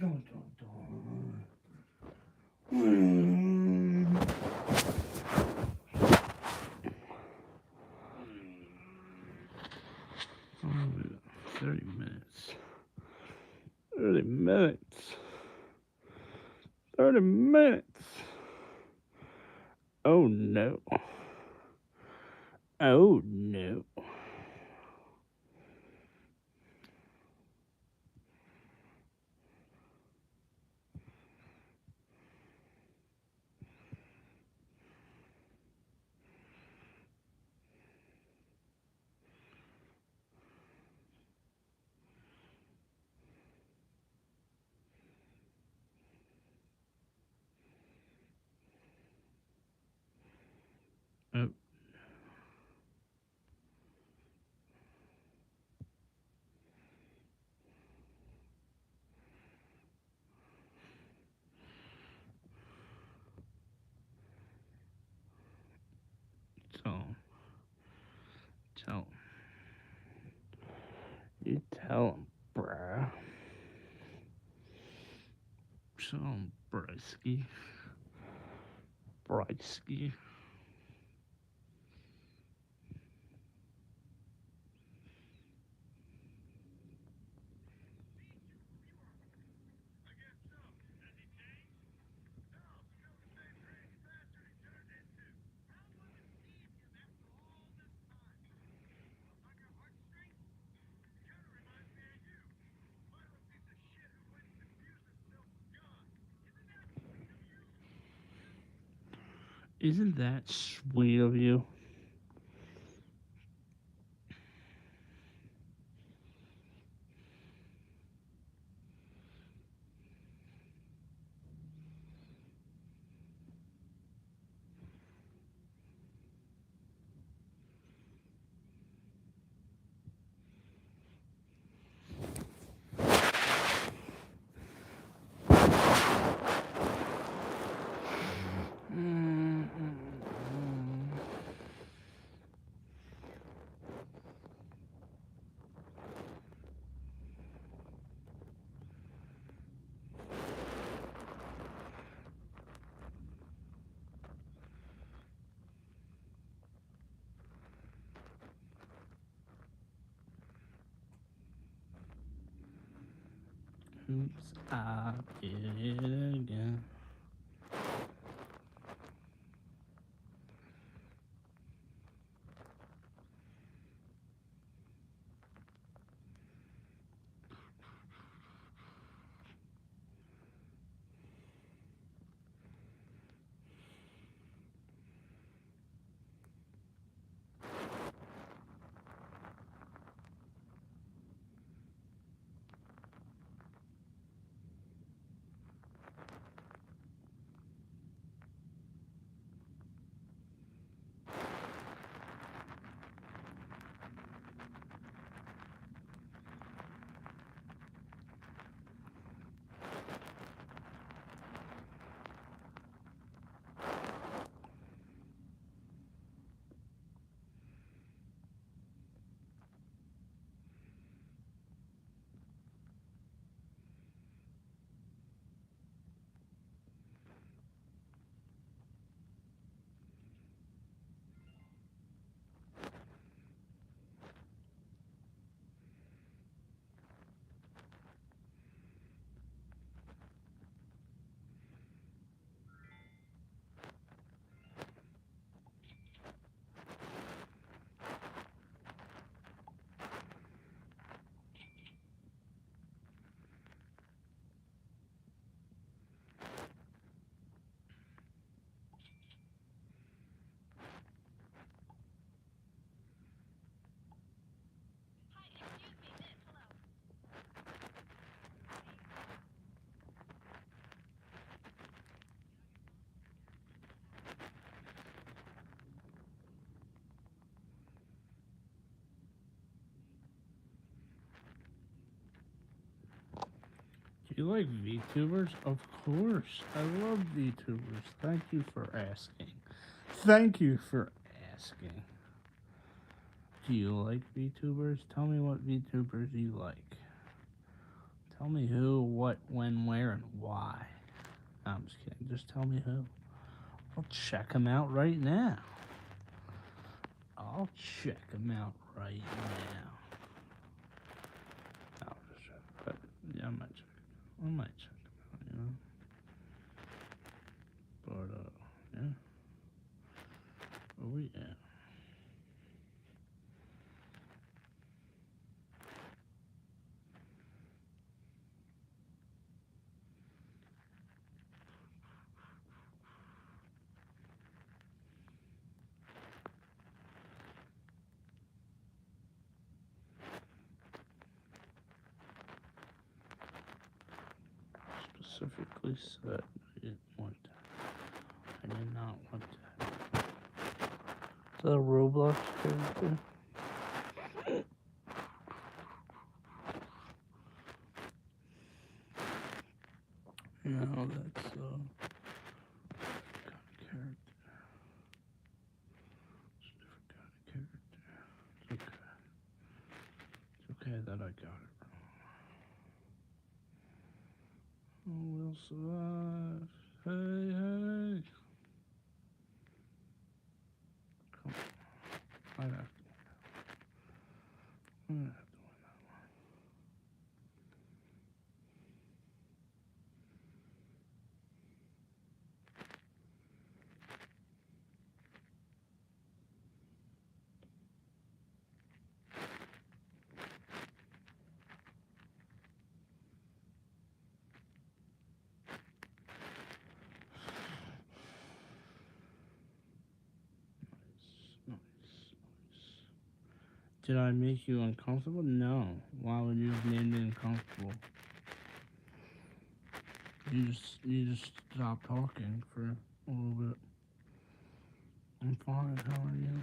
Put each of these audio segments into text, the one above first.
Dun, dun, dun. 30 minutes. 30 minutes. 30 minutes. Oh no. Oh no. Oh. Tell him. Tell him. You tell him, bruh. Tell him, Brisky. Brisky. Isn't that sweet of you? Oops, I did it again. Do you like VTubers? Of course. I love VTubers. Thank you for asking. Thank you for asking. Do you like VTubers? Tell me what VTubers you like. Tell me who, what, when, where, and why. No, I'm just kidding. Just tell me who. I'll check him out right now. I'll check him out right now. I'll just check. But yeah, I might check. I might check him out, But yeah. Oh yeah. Specifically said I didn't want that. I did not want that. Is that a Roblox character? No, that's kind of character. It's a different kind of character. It's okay. It's okay that I got it wrong. We'll survive. Hey, hey. Come on. I have to. I have to. Nice, nice. Did I make you uncomfortable? No. Why would you have made me uncomfortable? You just stop talking for a little bit. I'm fine. How are you?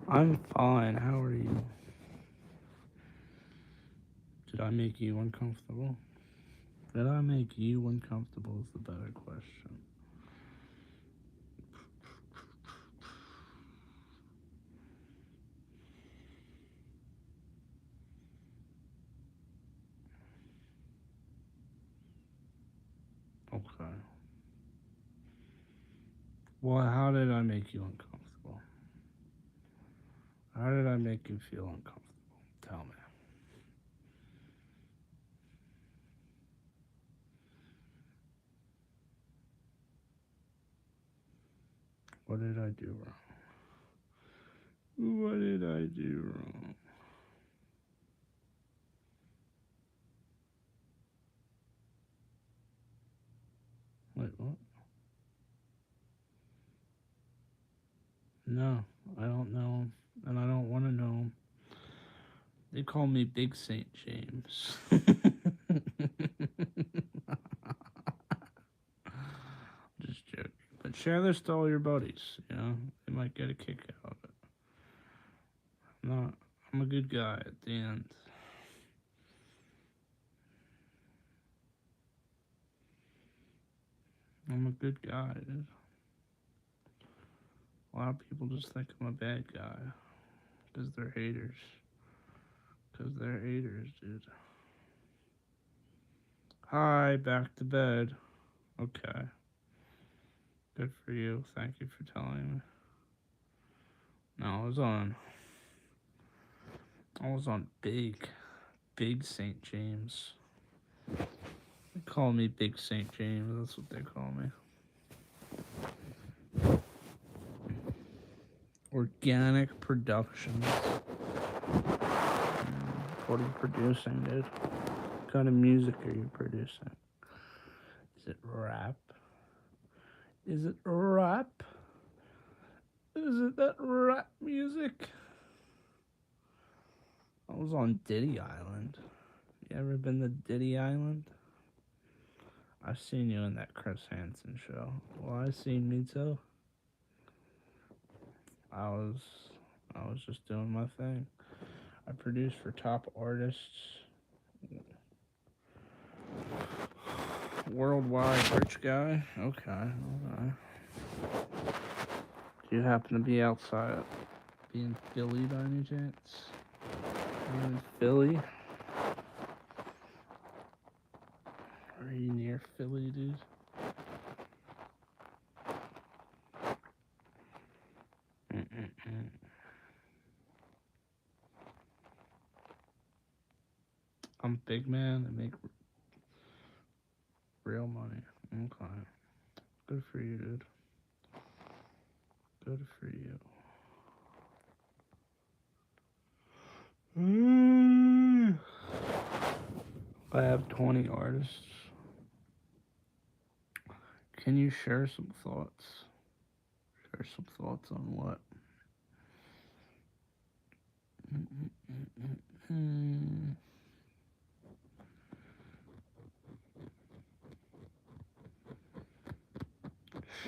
I'm fine. How are you? Did I make you uncomfortable? Did I make you uncomfortable is the better question. Okay. Well, how did I make you uncomfortable? How did I make you feel uncomfortable? Tell me. What did I do wrong? What did I do wrong? Wait, what? No, I don't know him, and I don't want to know him. They call me Big St. James. Just joking. But share this to all your buddies, They might get a kick out of it. I'm a good guy at the end. I'm a good guy, dude. A lot of people just think I'm a bad guy. Because they're haters. Because they're haters, dude. Hi, back to bed. Okay. Good for you. Thank you for telling me. No, I was on Big St. James. They call me Big St. James. That's what they call me. Organic Productions. What are you producing, dude? What kind of music are you producing? Is it rap? Is it rap? Is it that rap music? I was on Diddy Island. You ever been to Diddy Island? I've seen you in that Chris Hansen show. Well, I seen me too. I was just doing my thing. I produced for top artists. Worldwide rich guy. Okay. Do you happen to be outside? Be in Philly by any chance? Are you in Philly? Are you near Philly, dude? Mm-mm-mm. I'm big man and make real money. Okay. Good for you, dude. Good for you. I have 20 artists. Can you share some thoughts? Share some thoughts on what? Mm-mm-mm-mm.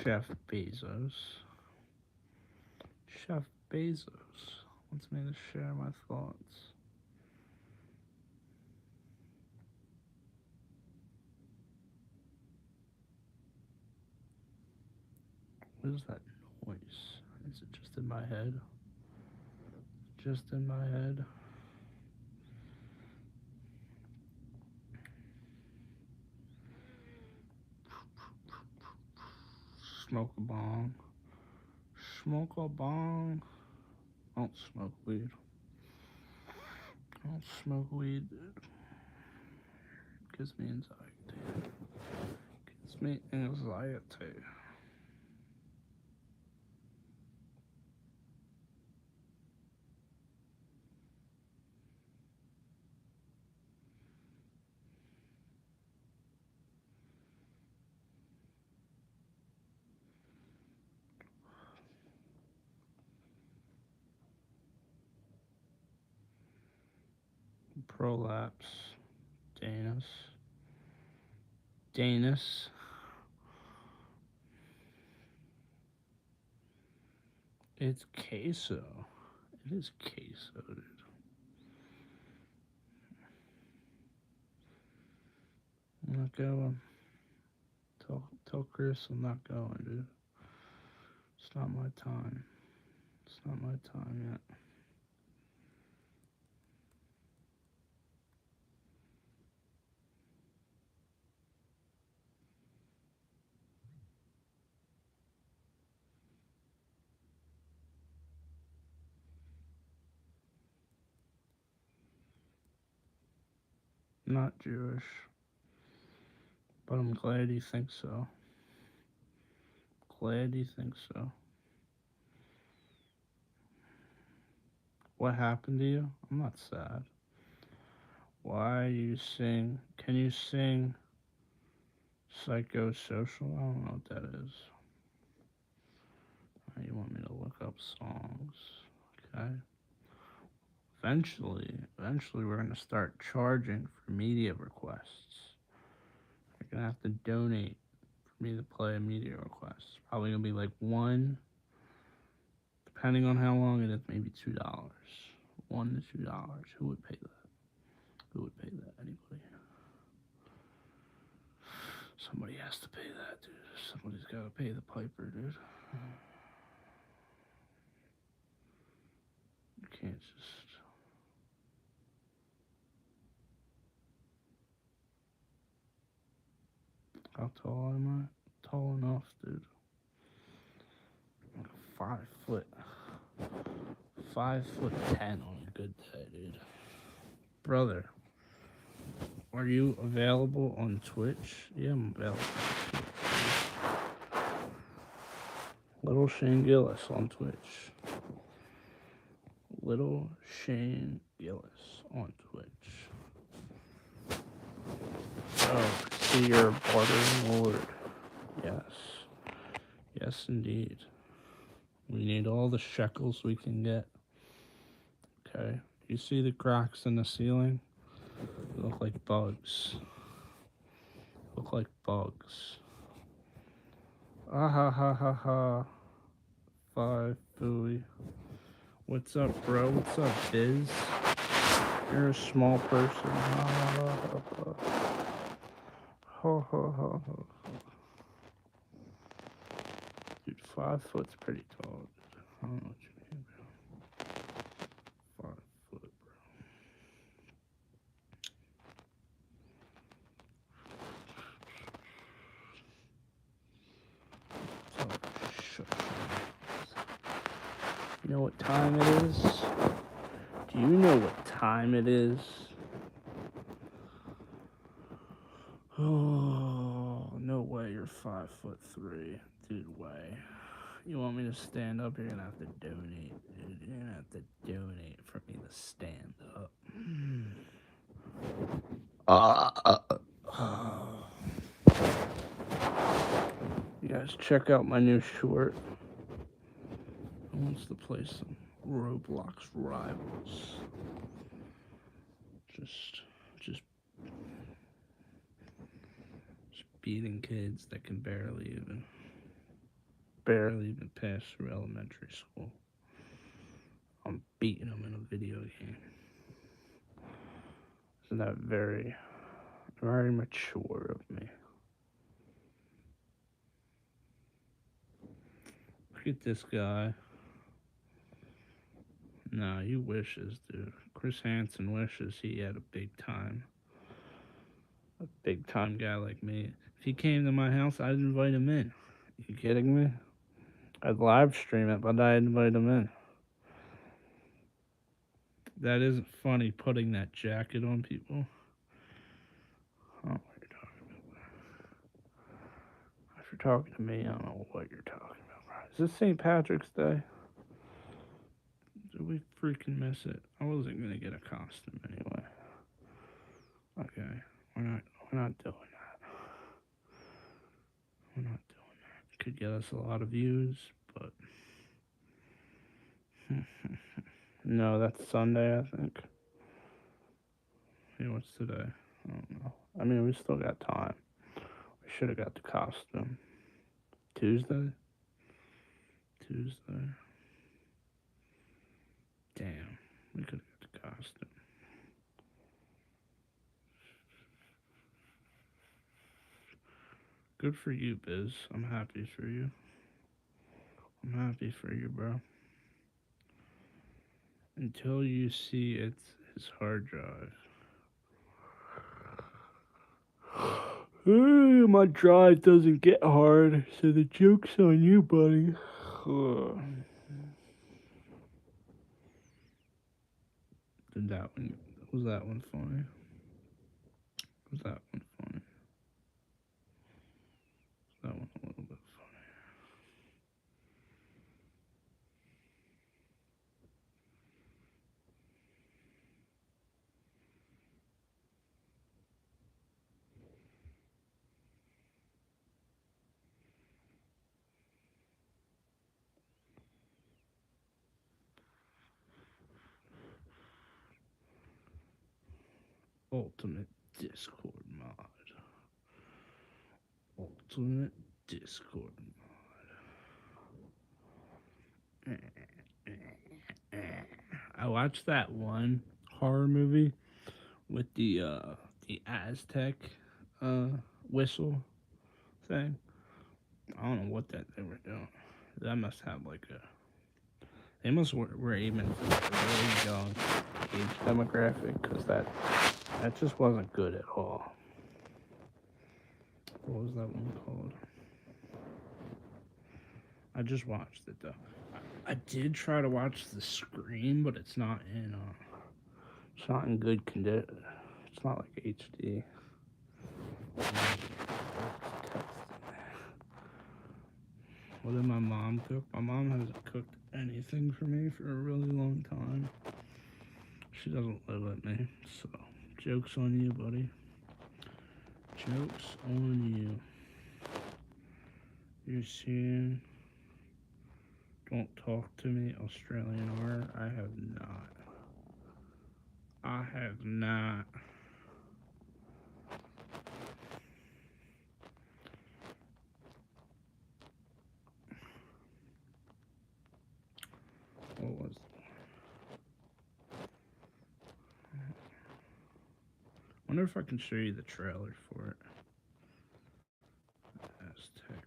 Chef Bezos. Chef Bezos wants me to share my thoughts. What is that noise? Is it just in my head? Just in my head? Smoke a bong. Smoke a bong. I don't smoke weed. I don't smoke weed, dude. Gives me anxiety. Gives me anxiety. Prolapse. Danus. Danus. It's queso. It is queso, dude. I'm not going. Tell Chris I'm not going, dude. It's not my time. It's not my time yet. I'm not Jewish, but I'm glad you think so. Glad you think so. What happened to you? I'm not sad. Why do you sing? Can you sing psychosocial? I don't know what that is. You want me to look up songs? Okay. Eventually, we're gonna start charging for media requests. You're gonna have to donate for me to play a media request. Probably gonna be like one, depending on how long it is, maybe $2. $1 to $2. Who would pay that? Who would pay that? Anybody? Somebody has to pay that, dude. Somebody's gotta pay the piper, dude. You can't just. How tall am I? Tall enough, dude. Like 5 foot. 5'10" on a good day, dude. Brother, are you available on Twitch? Yeah, I'm available. Little Shane Gillis on Twitch. Little Shane Gillis on Twitch. Oh, see your bartering lord. Yes. Yes, indeed. We need all the shekels we can get. Okay. You see the cracks in the ceiling? They look like bugs. Look like bugs. Ah ha ha ha ha. 5 buoy. What's up, bro? What's up, Biz? You're a small person. Ha ha ha ha. Ha ha ha ha. Dude, 5 foot's pretty tall. I don't know what you mean, bro. 5 foot, bro. You know what time it is? Do you know what time it is? Oh, no way you're 5'3", dude. Way. You want me to stand up? You're gonna have to donate, dude. You're gonna have to donate for me to stand up. You guys check out my new short. Who wants to play some Roblox Rivals? Just beating kids that can barely even pass through elementary school. I'm beating them in a video game. Isn't that very mature of me? Look at this guy. Nah, he wishes, dude. Chris Hansen wishes he had a big time guy like me. If he came to my house, I'd invite him in. You kidding me? I'd live stream it, but I'd invite him in. That isn't funny, putting that jacket on people. I don't know what you're talking about. If you're talking to me, I don't know what you're talking about. Is this St. Patrick's Day? Did we freaking miss it? I wasn't gonna get a costume anyway. Okay, we're not doing that. We're not doing that. Could get us a lot of views, but no, that's Sunday, I think. Hey, what's today? I don't know. I mean, we still got time. We should have got the costume. Tuesday? Damn, we could have got the costume. Good for you, Biz. I'm happy for you. I'm happy for you, bro. Until you see it's his hard drive. My drive doesn't get hard, so the joke's on you, buddy. Did that one? Was that one funny? Was that one funny? Was that one a little bit funny? Ultimate Discord mod. Ultimate Discord mod. I watched that one horror movie with the Aztec uh whistle thing. I don't know what that they were doing. That must have like a. They must were aiming for like a really young age demographic, because that just wasn't good at all. What was that one called? I just watched it though. I did try to watch the Scream, but it's not in good condition. It's not like HD. What did my mom cook? My mom hasn't cooked anything for me for a really long time. She doesn't live with me, so joke's on you, buddy. Joke's on you. You're seeing Don't Talk to Me, Australian art. I have not. What was it? I wonder if I can show you the trailer for it. Aztec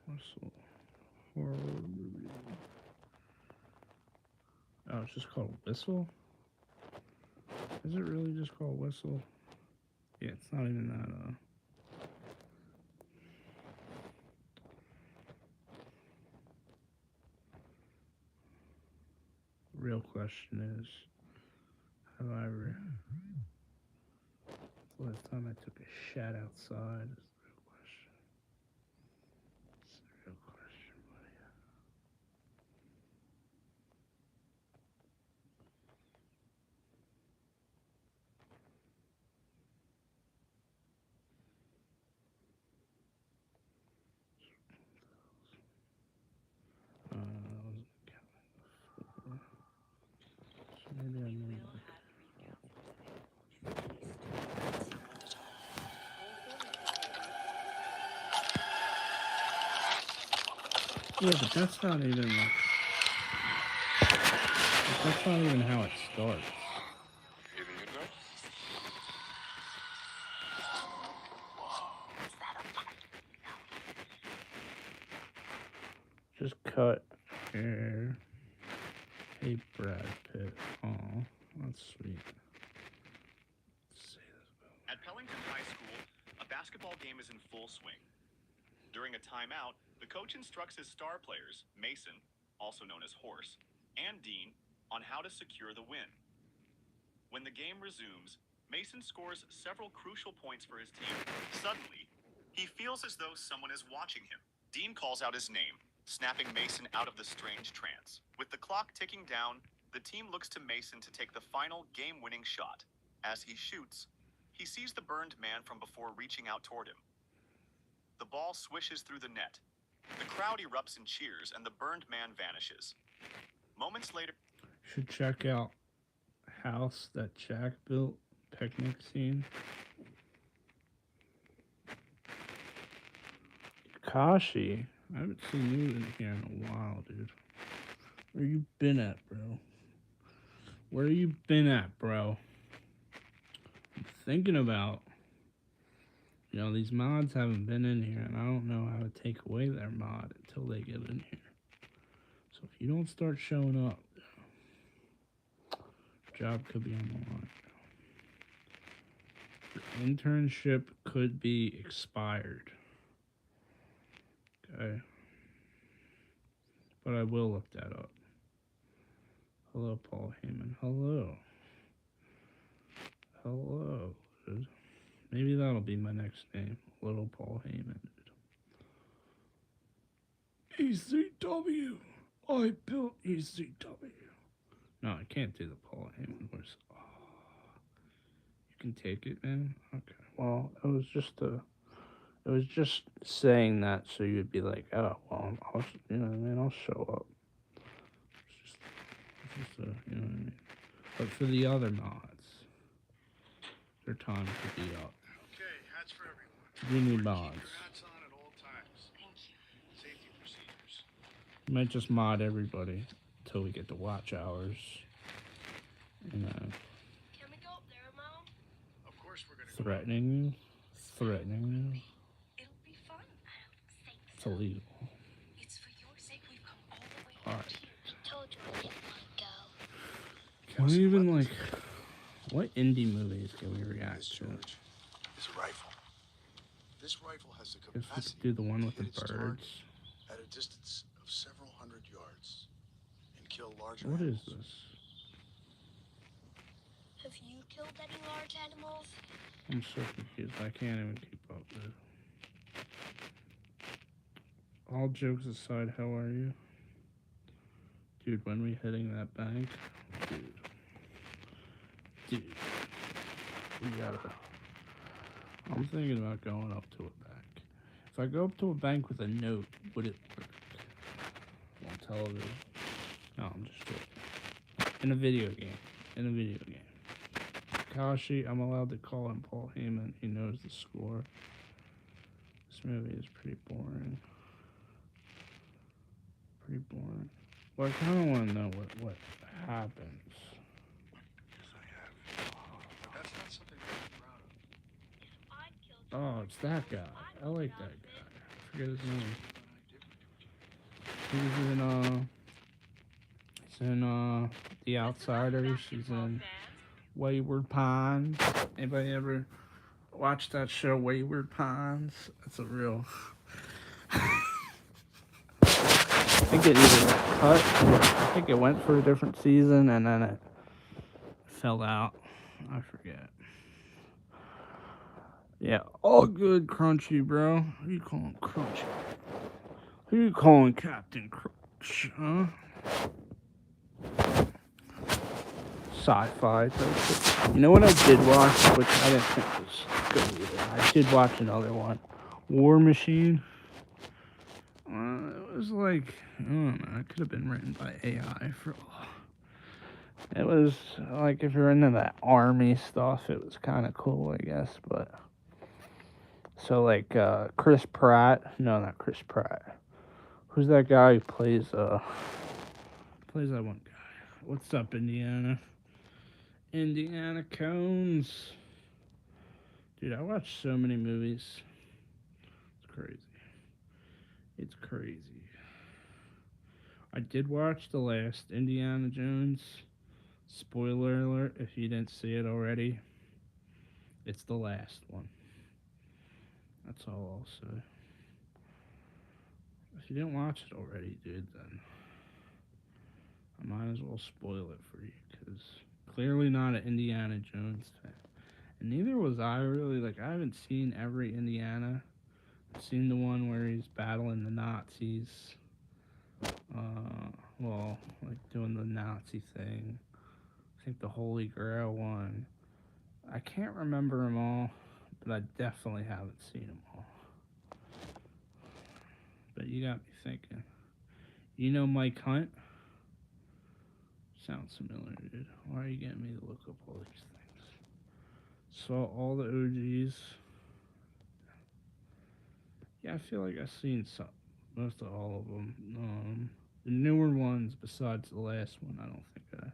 Whistle horror movie. Oh, it's just called Whistle? Is it really just called Whistle? Yeah, it's not even that, real question is, have I ever... Last time I took a shat outside is the real question. It's the real question, buddy. I wasn't counting before. So maybe I made like... Yeah, but that's not even like... That's not even how it starts. Just cut here. Hey, Brad Pitt. Aw, that's sweet. At Pellington High School, a basketball game is in full swing. During a timeout, the coach instructs his star players, Mason, also known as Horse, and Dean, on how to secure the win. When the game resumes, Mason scores several crucial points for his team. Suddenly, he feels as though someone is watching him. Dean calls out his name, snapping Mason out of the strange trance. With the clock ticking down, the team looks to Mason to take the final game-winning shot. As he shoots, he sees the burned man from before reaching out toward him. The ball swishes through the net. The crowd erupts in cheers, and the burned man vanishes. Moments later... Should check out house that Jack built, picnic scene. Kashi, I haven't seen you in here in a while, dude. Where you been at, bro? Where you been at, bro? I'm thinking about, these mods haven't been in here, and I don't know how to take away their mod until they get in here. So if you don't start showing up, job could be on the line. Your internship could be expired. Okay. But I will look that up. Hello, Paul Heyman. Hello. Hello, dude. Maybe that'll be my next name. Little Paul Heyman, dude. ECW. I built ECW. No, I can't do the Paul Heyman voice. Oh. You can take it, man? Okay. Well, it was just saying that so you'd be like, oh, well, I'll show up. It's just you know what I mean? But for the other mods, their time to be up. Okay, hats for everyone. We need mods. Keep your hats on at all times. Thank you. Safety procedures. You might just mod everybody until we get to watch hours. Can we go up there, Mom? Of course we're gonna Threatening you? Threatening you? It'll be fun. I don't think It's so. illegal. It's for your sake we've come all the way Alright. here. I told you I didn't want to go. Can we even, what indie movies can we react to? storage is a rifle. This rifle has the Guess we capacity could do the one with to the hit its birds. target at a distance of several hundred yards and kill larger What is animals. this? Have you killed any large animals? I'm so confused. I can't even keep up, dude. All jokes aside, how are you? Dude, when we hitting that bank? Dude. We gotta... I'm thinking about going up to a bank. If I go up to a bank with a note, would it work? On television? No, I'm just joking. In a video game. Kashi, I'm allowed to call him Paul Heyman. He knows the score. This movie is pretty boring. Well, I kind of want to know what happens. Yes, I have. But that's not something I'm proud of. If I killed Oh, it's that guy. I like that guy. I forget his name. He's in The Outsiders. He's in Wayward Pines. Anybody ever watch that show, Wayward Pines? It's a real... think it either got cut or I think it went for a different season and then it fell out. I forget. Yeah, all good, Crunchy, bro. Who you calling Crunchy? Who you calling Captain Crunch, huh? Sci-fi type shit. You know what I did watch, which I didn't think was good either. I did watch another one, War Machine. It was like I don't know. It could have been written by AI for all. It was like if you're into that army stuff, it was kind of cool, I guess. But so like Chris Pratt, no, not Chris Pratt. Who's that guy who plays that one guy? What's up, Indiana? Indiana Cones. Dude, I watch so many movies. It's crazy. It's crazy. I did watch the last Indiana Jones. Spoiler alert if you didn't see it already. It's the last one. That's all I'll say. If you didn't watch it already, dude, then I might as well spoil it for you because clearly not an Indiana Jones fan. And neither was I really. Like, I haven't seen every Indiana. I've seen the one where he's battling the Nazis. Well, like doing the Nazi thing. I think the Holy Grail one. I can't remember them all, but I definitely haven't seen them all. But you got me thinking. You know Mike Hunt? Sounds familiar, dude. Why are you getting me to look up all these things? Saw all the OGs. Yeah, I feel like I've seen some, most of all of them. The newer ones, besides the last one, I don't think I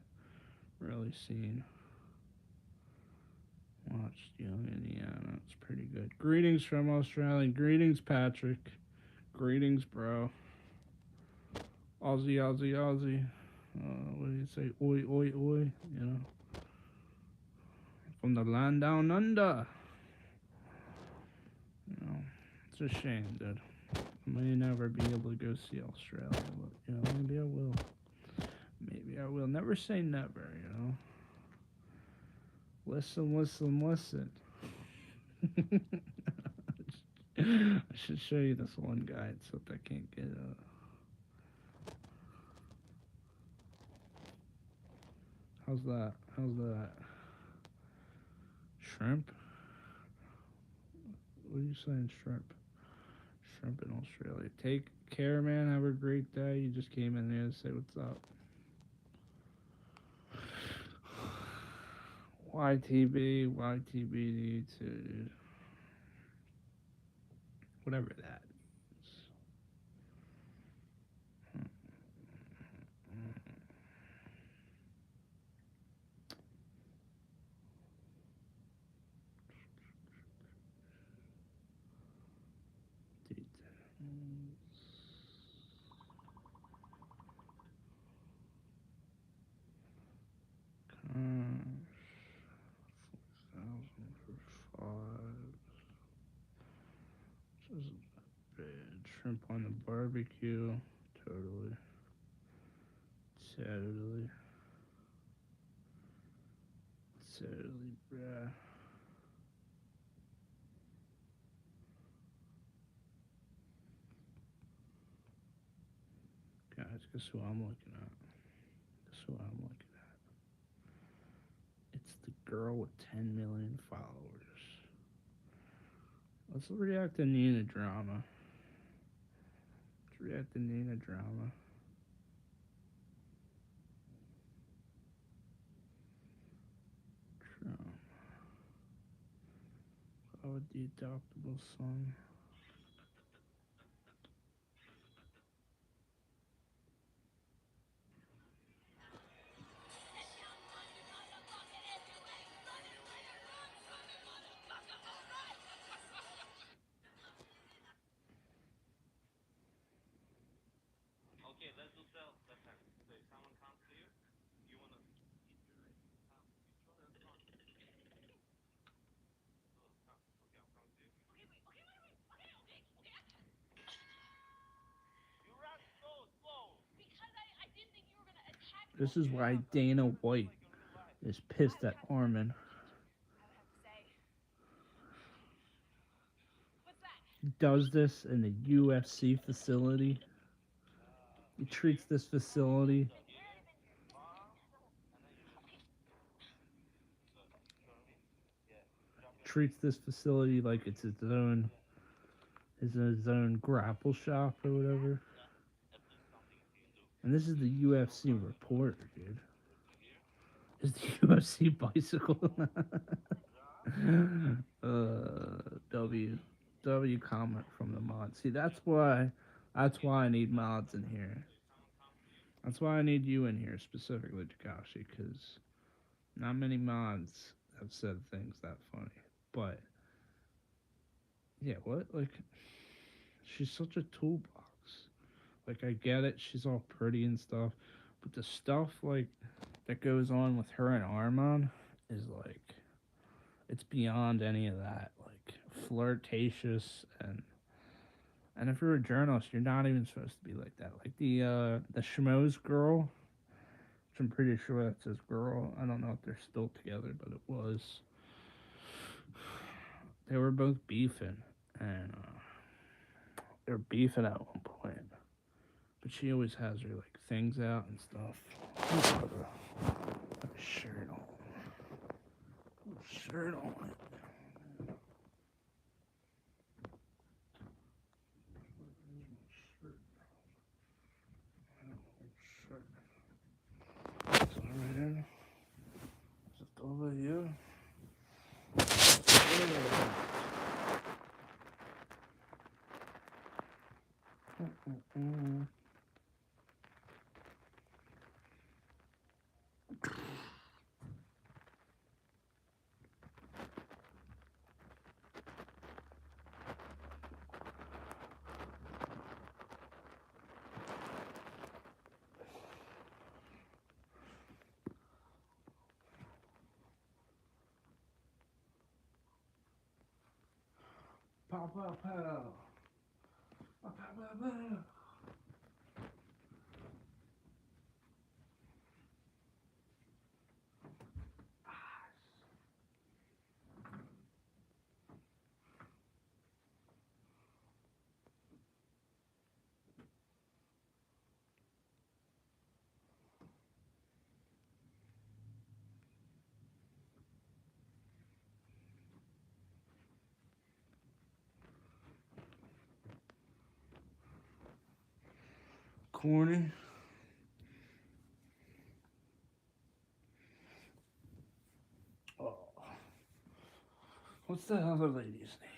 really seen. Watched Young Indiana. It's pretty good. Greetings from Australia. Greetings, Patrick. Greetings, bro. Aussie, Aussie, Aussie. What do you say? Oi, oi, oi. You know, from the land down under. You know, it's a shame, dude. I may never be able to go see Australia, but you know, maybe I will. Maybe I will. Never say never. You know. Listen, listen, listen. I should show you this one guy, except I can't get How's that? How's that? Shrimp? What are you saying, shrimp? Shrimp in Australia. Take care, man. Have a great day. You just came in here to say what's up. YTB to you too, dude. Whatever that means. Cash, 4,000 for 5. This isn't that bad. Shrimp on the barbecue. Totally. Totally. Totally, bruh. Guys, guess who I'm looking at? Guess who I'm looking at? It's the girl with 10 million followers. Let's react to Nina drama. Let's react to Nina drama. Trump. Oh, the adoptable son. This is why Dana White is pissed at Armin. I would have to say. What's that? He does this in the UFC facility. He treats this facility like it's his own grapple shop or whatever. And this is the UFC reporter, dude. Is the UFC bicycle? W comment from the mod. See, that's why I need mods in here. That's why I need you in here specifically, Takashi, because not many mods have said things that funny. But yeah, what? Like, she's such a toolbox. Like, I get it, she's all pretty and stuff, but the stuff like that goes on with her and Armon is like, it's beyond any of that. Like, flirtatious, and if you're a journalist, you're not even supposed to be like that. Like the Schmoes girl, which I'm pretty sure that's his girl. I don't know if they're still together, but it was. They were both beefing, and they were beefing at one point. But she always has her like things out and stuff. Put a shirt on. Put a shirt on it. It's over here. Is it over here? Pow, pow, pow. Pow, pow, pow, pow. Corny. Oh. What's that other lady's name?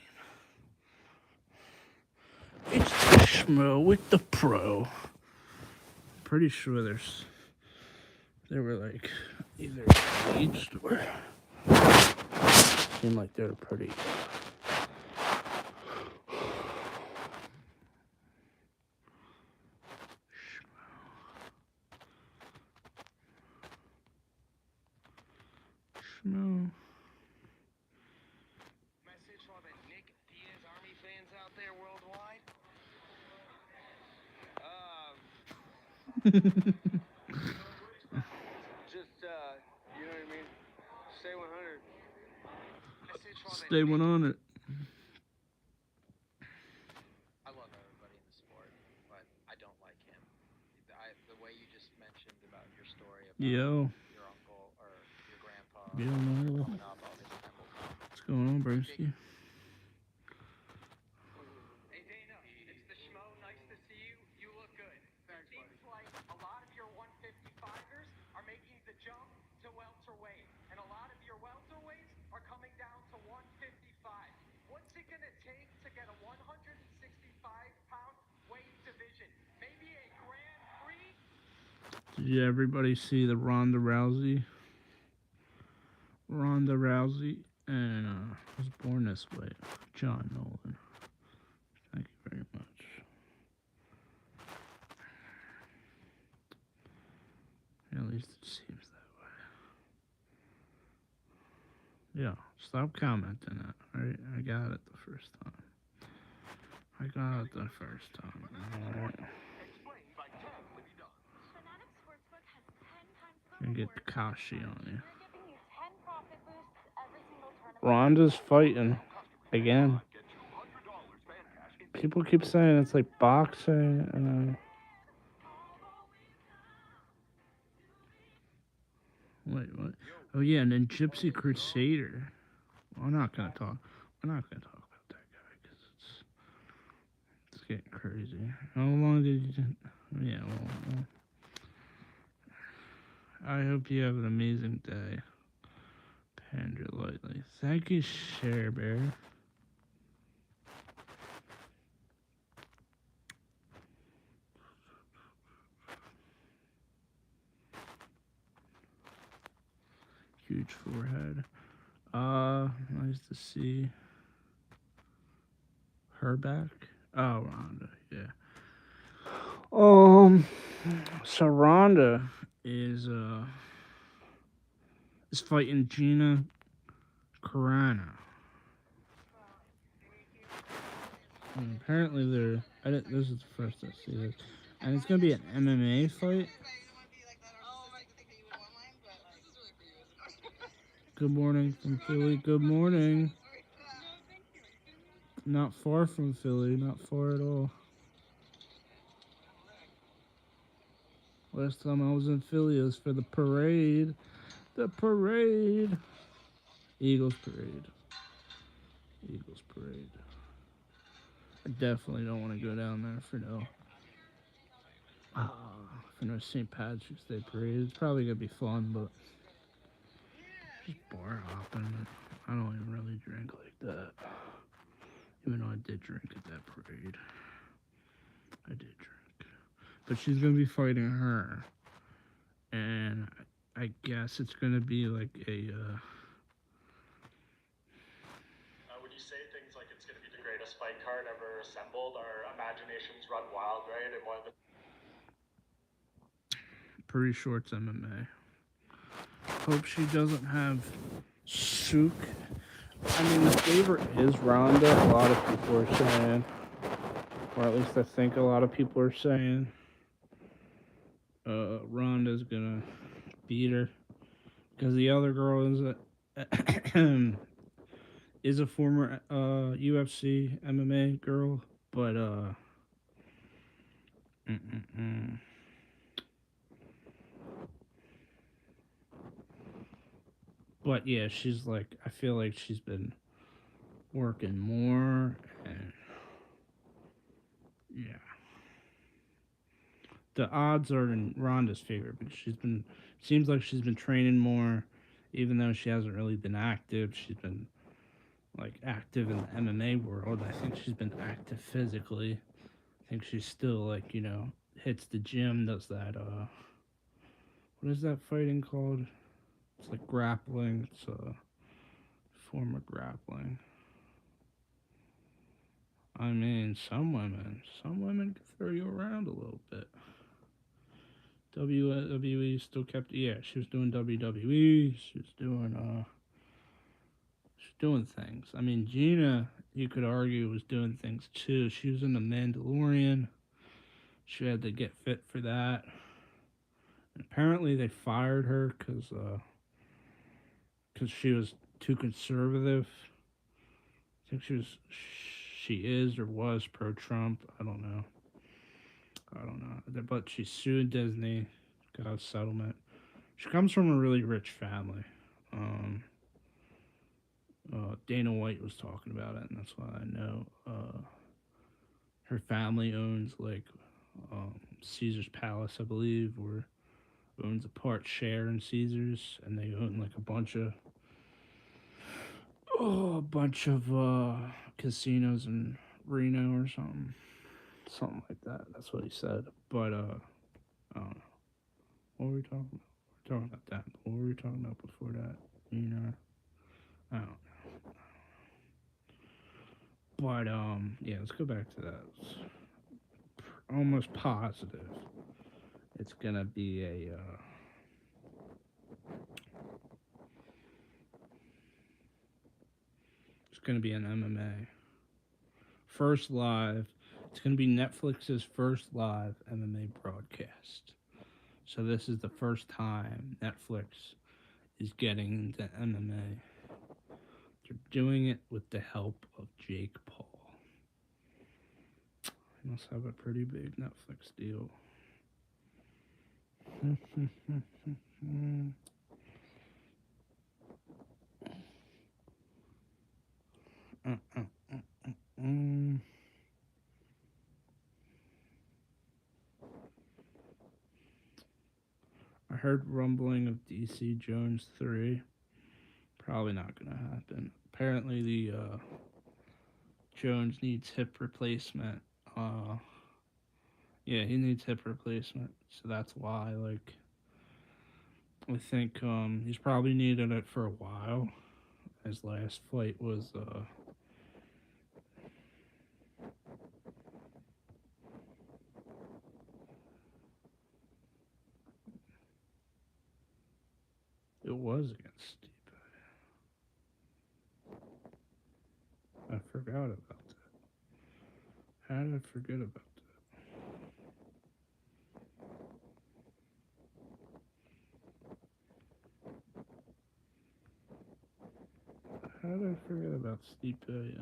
It's the schmo with the pro. Pretty sure they were like either engaged or seemed like they were pretty. Schmo. Message for the Nick Diaz Army fans out there worldwide. Just, you know what I mean? Stay 100. Message for the Stay one on it. I love everybody in the sport, but I don't like him. The way you just mentioned about your story about Yo. your uncle or your grandpa Yo, no. coming up all his temple. What's going on, broski? Hey Dana, it's the schmo. Nice to see you. You look good. It seems like a lot of your 155ers are making the jump to welterweight, and a lot of your welterweights are coming down to 155. What's it gonna take to get a 165-pound weight division? Maybe a Grand Prix? Did everybody see the Ronda Rousey? Ronda Rousey and was born this way. John Nolan. Thank you very much. At least it seems that way. Yeah, stop commenting that. I got it the first time. Alright. Fanatic Sportsbook has 10 and get Takashi on you. We're giving you 10 profit boosts every single tournament. Ronda's fighting again. People keep saying it's like boxing, and wait, what? Oh yeah, and then Gypsy Crusader. We're not gonna talk. We're not gonna talk about that guy because it's getting crazy. How long did you? Yeah, well, I hope you have an amazing day. Panda lightly. Thank you, Share Bear. Huge forehead. Nice to see her back. Oh, Ronda, yeah. So Ronda is fighting Gina Carano. And apparently this is the first I see this. And it's gonna be an MMA fight. Good morning from Philly. Good morning. Not far from Philly, not far at all. Last time I was in Philly, it was for the parade. The parade. Eagles parade. Eagles parade. I definitely don't want to go down there for no St. Patrick's Day parade. It's probably gonna be fun, but just bar hopping. I don't even really drink like that. Even though I did drink at that parade. I did drink. But she's gonna be fighting her. And I guess it's gonna be like a When you say things like it's going to be the greatest fight card ever assembled, our imaginations run wild, right? And one of the pretty sure it's MMA. Hope she doesn't have Souk. I mean, the favorite is Ronda. A lot of people are saying, or at least I think a lot of people are saying, Ronda's gonna beat her because the other girl is a former UFC MMA girl, but but yeah, she's like, I feel like she's been working more, and yeah, the odds are in Ronda's favor because seems like she's been training more, even though she hasn't really been active. She's been like active in the MMA world. I think she's been active physically. I think she's still like, hits the gym, does that what is that fighting called? It's like grappling. It's a form of grappling. I mean, some women can throw you around a little bit. WWE still kept, yeah, she was doing WWE. She's doing things. I mean, Gina, you could argue, was doing things too. She was in the Mandalorian. She had to get fit for that. And apparently, they fired her because she was too conservative. I think she is or was pro-Trump. I don't know. But she sued Disney, got a settlement. She comes from a really rich family. Dana White was talking about it, and that's why I know. Her family owns like Caesar's Palace, I believe, or owns a part share in Caesars, and they own like a bunch of casinos in Reno or something like that. That's what he said. But I don't know. What were we talking about? We're talking about that. What were we talking about before that? I don't know. But yeah, let's go back to that. It's almost positive it's gonna be it's gonna be an MMA first live. It's gonna be Netflix's first live MMA broadcast So this is the first time Netflix is getting into MMA. They're doing it with the help of Jake Paul. He must have a pretty big Netflix deal. I heard rumbling of DC Jones 3. Probably not going to happen. Apparently, the Jones needs hip replacement. Yeah, he needs hip replacement. So that's why, like, I think he's probably needed it for a while. His last fight was it was against Stipe. I forgot about that. How did I forget about that? How did I forget about Stipe?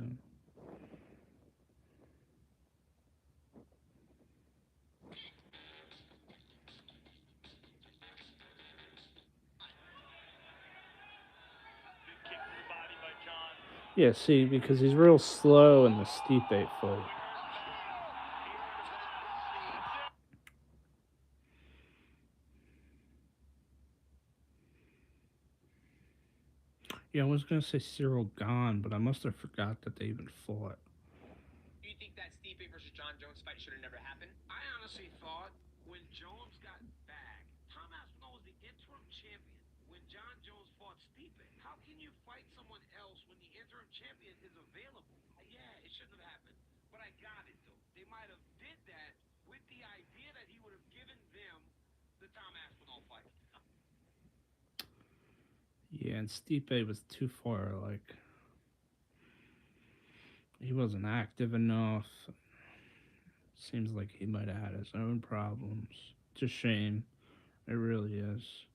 Yeah, see, because he's real slow in the Stipe fight. Yeah, I was gonna say Cyril Gahn, but I must have forgot that they even fought. Do you think that Stipe versus John Jones fight should have never happened? I honestly thought when Jones got bagged, Tom Aspinall was the interim champion. When John Jones fought Stipe, how can you fight someone else when the interim champion is available? Yeah, it shouldn't have happened, but I got it though. They might have did that with the idea that he would have given them the Tom Aspinall fight. Yeah, and Stipe was too far. Like he wasn't active enough. Seems like he might have had his own problems. It's a shame. It really is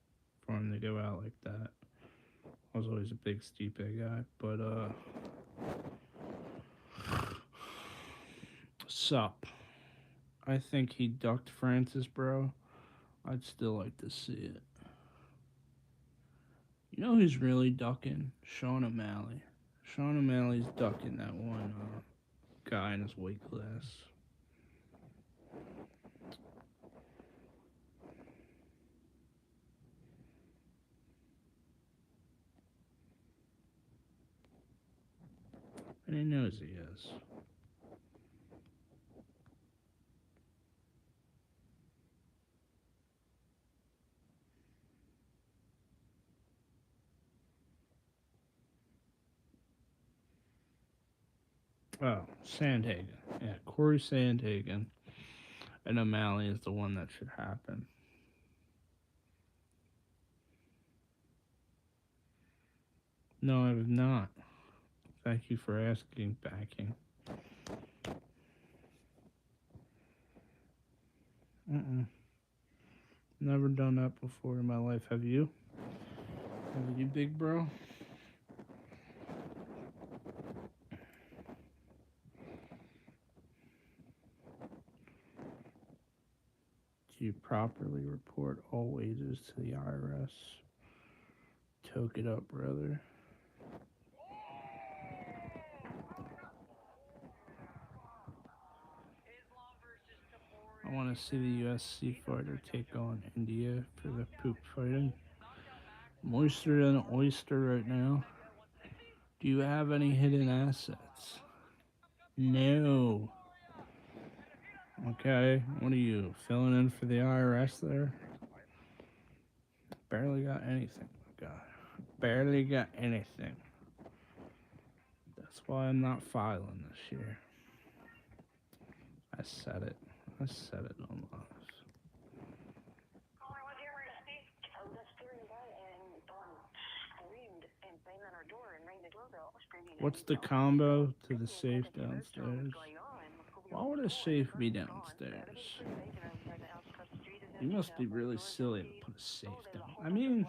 for him to go out like that. I was always a big Stipe guy, but sup. I think he ducked Francis, bro. I'd still like to see it. You know who's really ducking? Sean O'Malley. Sean O'Malley's ducking that one guy in his weight class. And he knows he is. Oh, Sandhagen. Yeah, Corey Sandhagen and O'Malley is the one that should happen. No, I have not. Thank you for asking, backing. Mm-mm. Never done that before in my life. Have you? Have you, big bro? Do you properly report all wages to the IRS? Toke it up, brother. I want to see the UFC fighter take on India for the poop fighting. Moister than an oyster right now. Do you have any hidden assets? No. Okay, what are you, filling in for the IRS there? Barely got anything, my guy. Barely got anything. That's why I'm not filing this year. I said it. I said it on live. What's the combo to the safe downstairs? Why would a safe be downstairs? You must be really silly to put a safe down. I mean,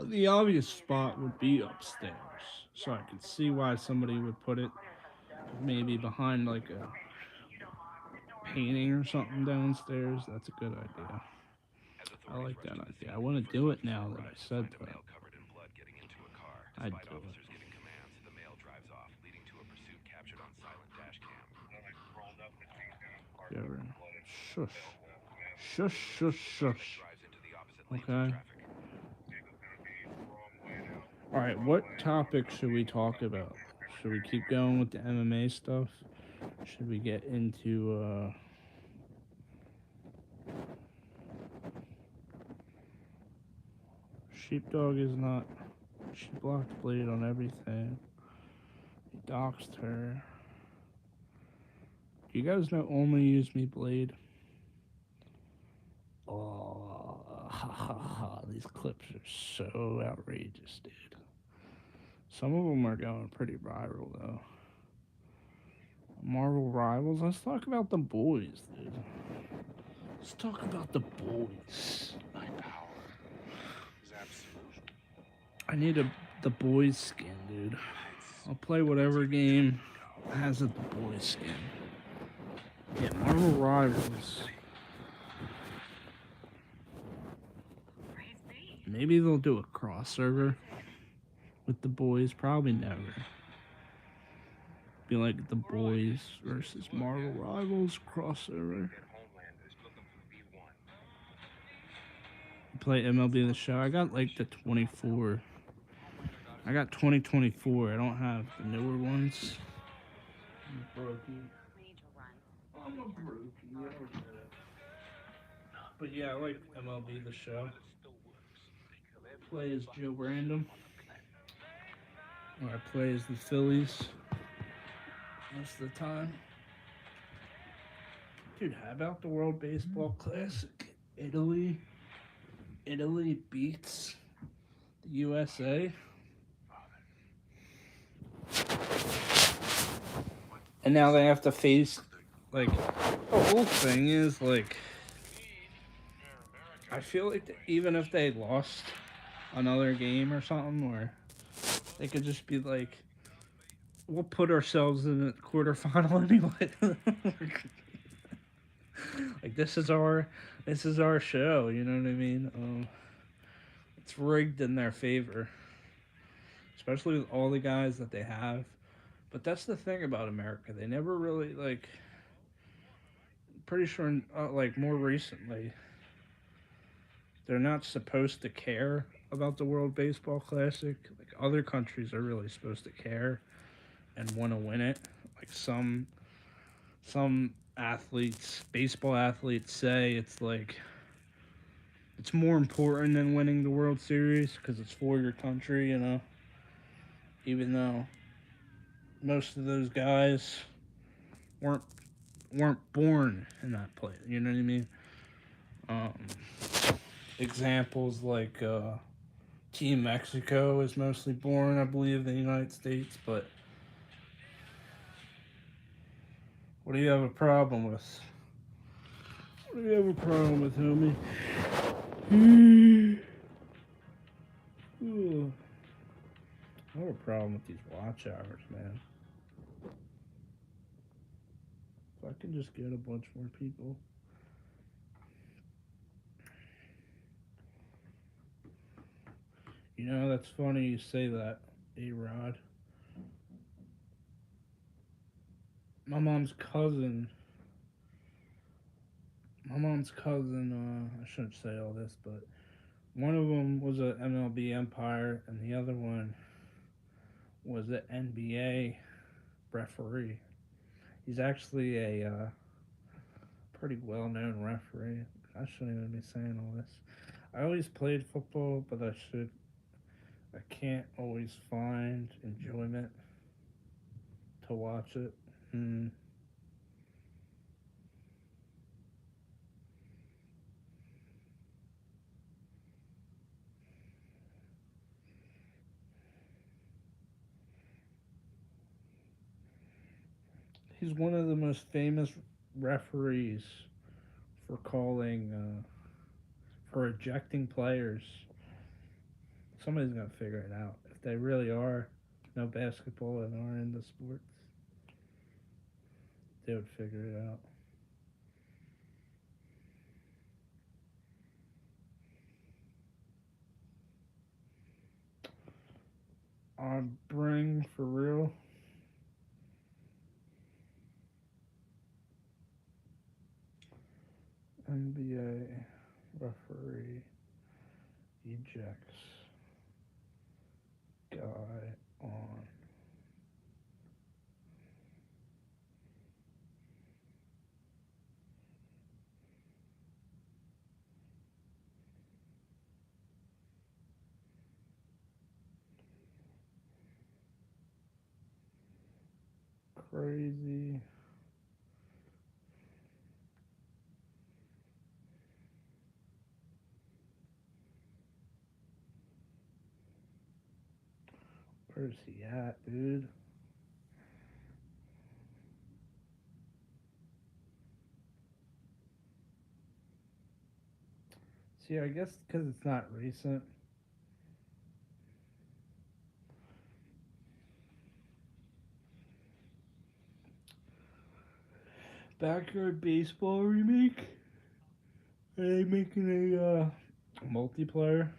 the obvious spot would be upstairs, so I could see why somebody would put it maybe behind like a painting or something downstairs. That's a good idea. As I authorities like rushed that to the idea. scene, I want to first do it officers now that I arrived to said find a that. male covered in blood getting into a car. I'd Despite do it. officers giving commands, the male drives off, leading to a pursuit captured on silent dash cam. Yeah, right. Shush. Shush, shush, Suspect shush. drives into the opposite lanes of Okay. traffic. All right, what topic should we talk about? Should we keep going with the MMA stuff? Should we get into Sheepdog is not. She blocked Blade on everything. He doxed her. Do you guys know Only Use Me Blade? Oh, ha ha ha. These clips are so outrageous, dude. Some of them are going pretty viral, though. Marvel Rivals? Let's talk about the boys, dude. Let's talk about the boys. My power is absolute. I need the boys skin, dude. I'll play whatever game has a the boys skin. Yeah, Marvel Rivals. Maybe they'll do a crossover with the boys. Probably never. Be like the boys versus Marvel Rivals crossover. Play MLB The Show. I got like the 24. I got 2024. I don't have the newer ones. I'm a brokey. I'm a brokey. But yeah, I like MLB The Show. Play as Joe Random. Or I play as the Phillies most of the time. Dude, how about the World Baseball Classic? Italy beats the USA. And now they have to face, like, the whole thing is, like, I feel like even if they lost another game or something, or they could just be like, we'll put ourselves in the quarterfinal anyway. Like this is our show. You know what I mean? It's rigged in their favor, especially with all the guys that they have. But that's the thing about America. They never really like. Pretty sure, like more recently, they're not supposed to care about the World Baseball Classic. Like other countries are really supposed to care and want to win it. Like some athletes, baseball athletes, say it's like it's more important than winning the World Series because it's for your country. You know, even though most of those guys weren't weren't born in that place. You know what I mean? Um, Examples like Team Mexico is mostly born, I believe, in the United States. But what do you have a problem with? What do you have a problem with, homie? Ooh, I have a problem with these watch hours, man. If I can just get a bunch more people. You know, that's funny you say that, A-Rod. My mom's cousin, I shouldn't say all this, but one of them was a MLB umpire, and the other one was an NBA referee. He's actually a pretty well-known referee. I shouldn't even be saying all this. I always played football, but I should. I can't always find enjoyment to watch it. Hmm. He's one of the most famous referees for calling for ejecting players. Somebody's gonna figure it out. If they really are no basketball and are into sports, they would figure it out. I bring for real. NBA referee ejects guy on crazy where's he at, dude? See, I guess because it's not recent. Backyard baseball remake? Are they making a multiplayer?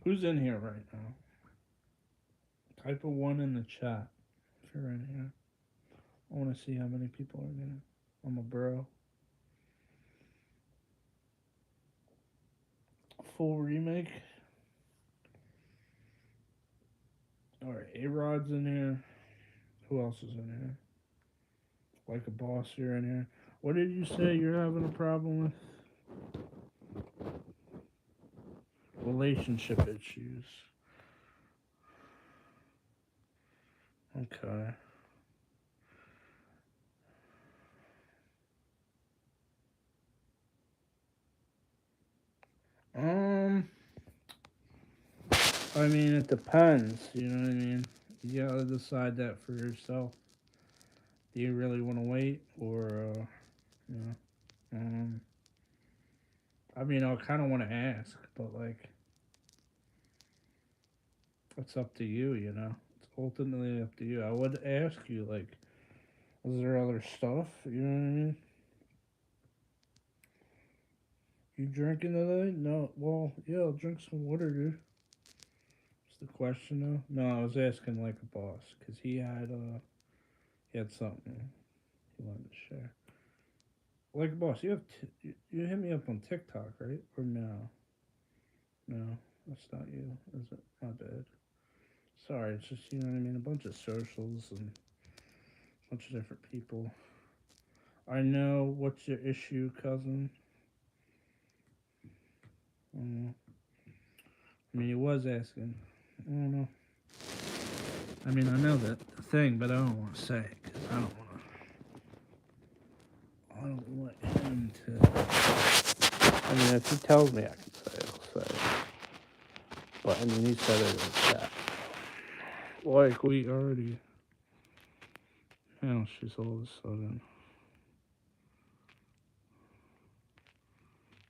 Who's in here right now? Type of one in the chat if you're in here. I want to see how many people are gonna. I'm a bro. Full remake. All right, A Rod's in here. Who else is in here? Like a boss, you're in here. What did you say you're having a problem with? Relationship issues. Okay. Um, I mean, it depends. You know what I mean? You gotta decide that for yourself. Do you really want to wait, or you know? Um, I mean, I kind of want to ask, but like, it's up to you. You know, it's ultimately up to you. I would ask you, like, is there other stuff? You know what I mean? You drinking tonight? No. Well, yeah, I'll drink some water, dude. What's the question though? No, I was asking like a boss because he had something he wanted to share. Like a boss, you hit me up on TikTok, right? Or no? No, that's not you, is it? My bad. Sorry, it's just you know what I mean. A bunch of socials and a bunch of different people. I know. What's your issue, cousin? Mm, I mean, he was asking. I don't know. I mean, I know that thing, but I don't want to say it because I don't want to. I don't want him to. I mean, if he tells me I can say it, I'll say it. But I mean, he said it in the chat. Like we already. Now she's all of a sudden.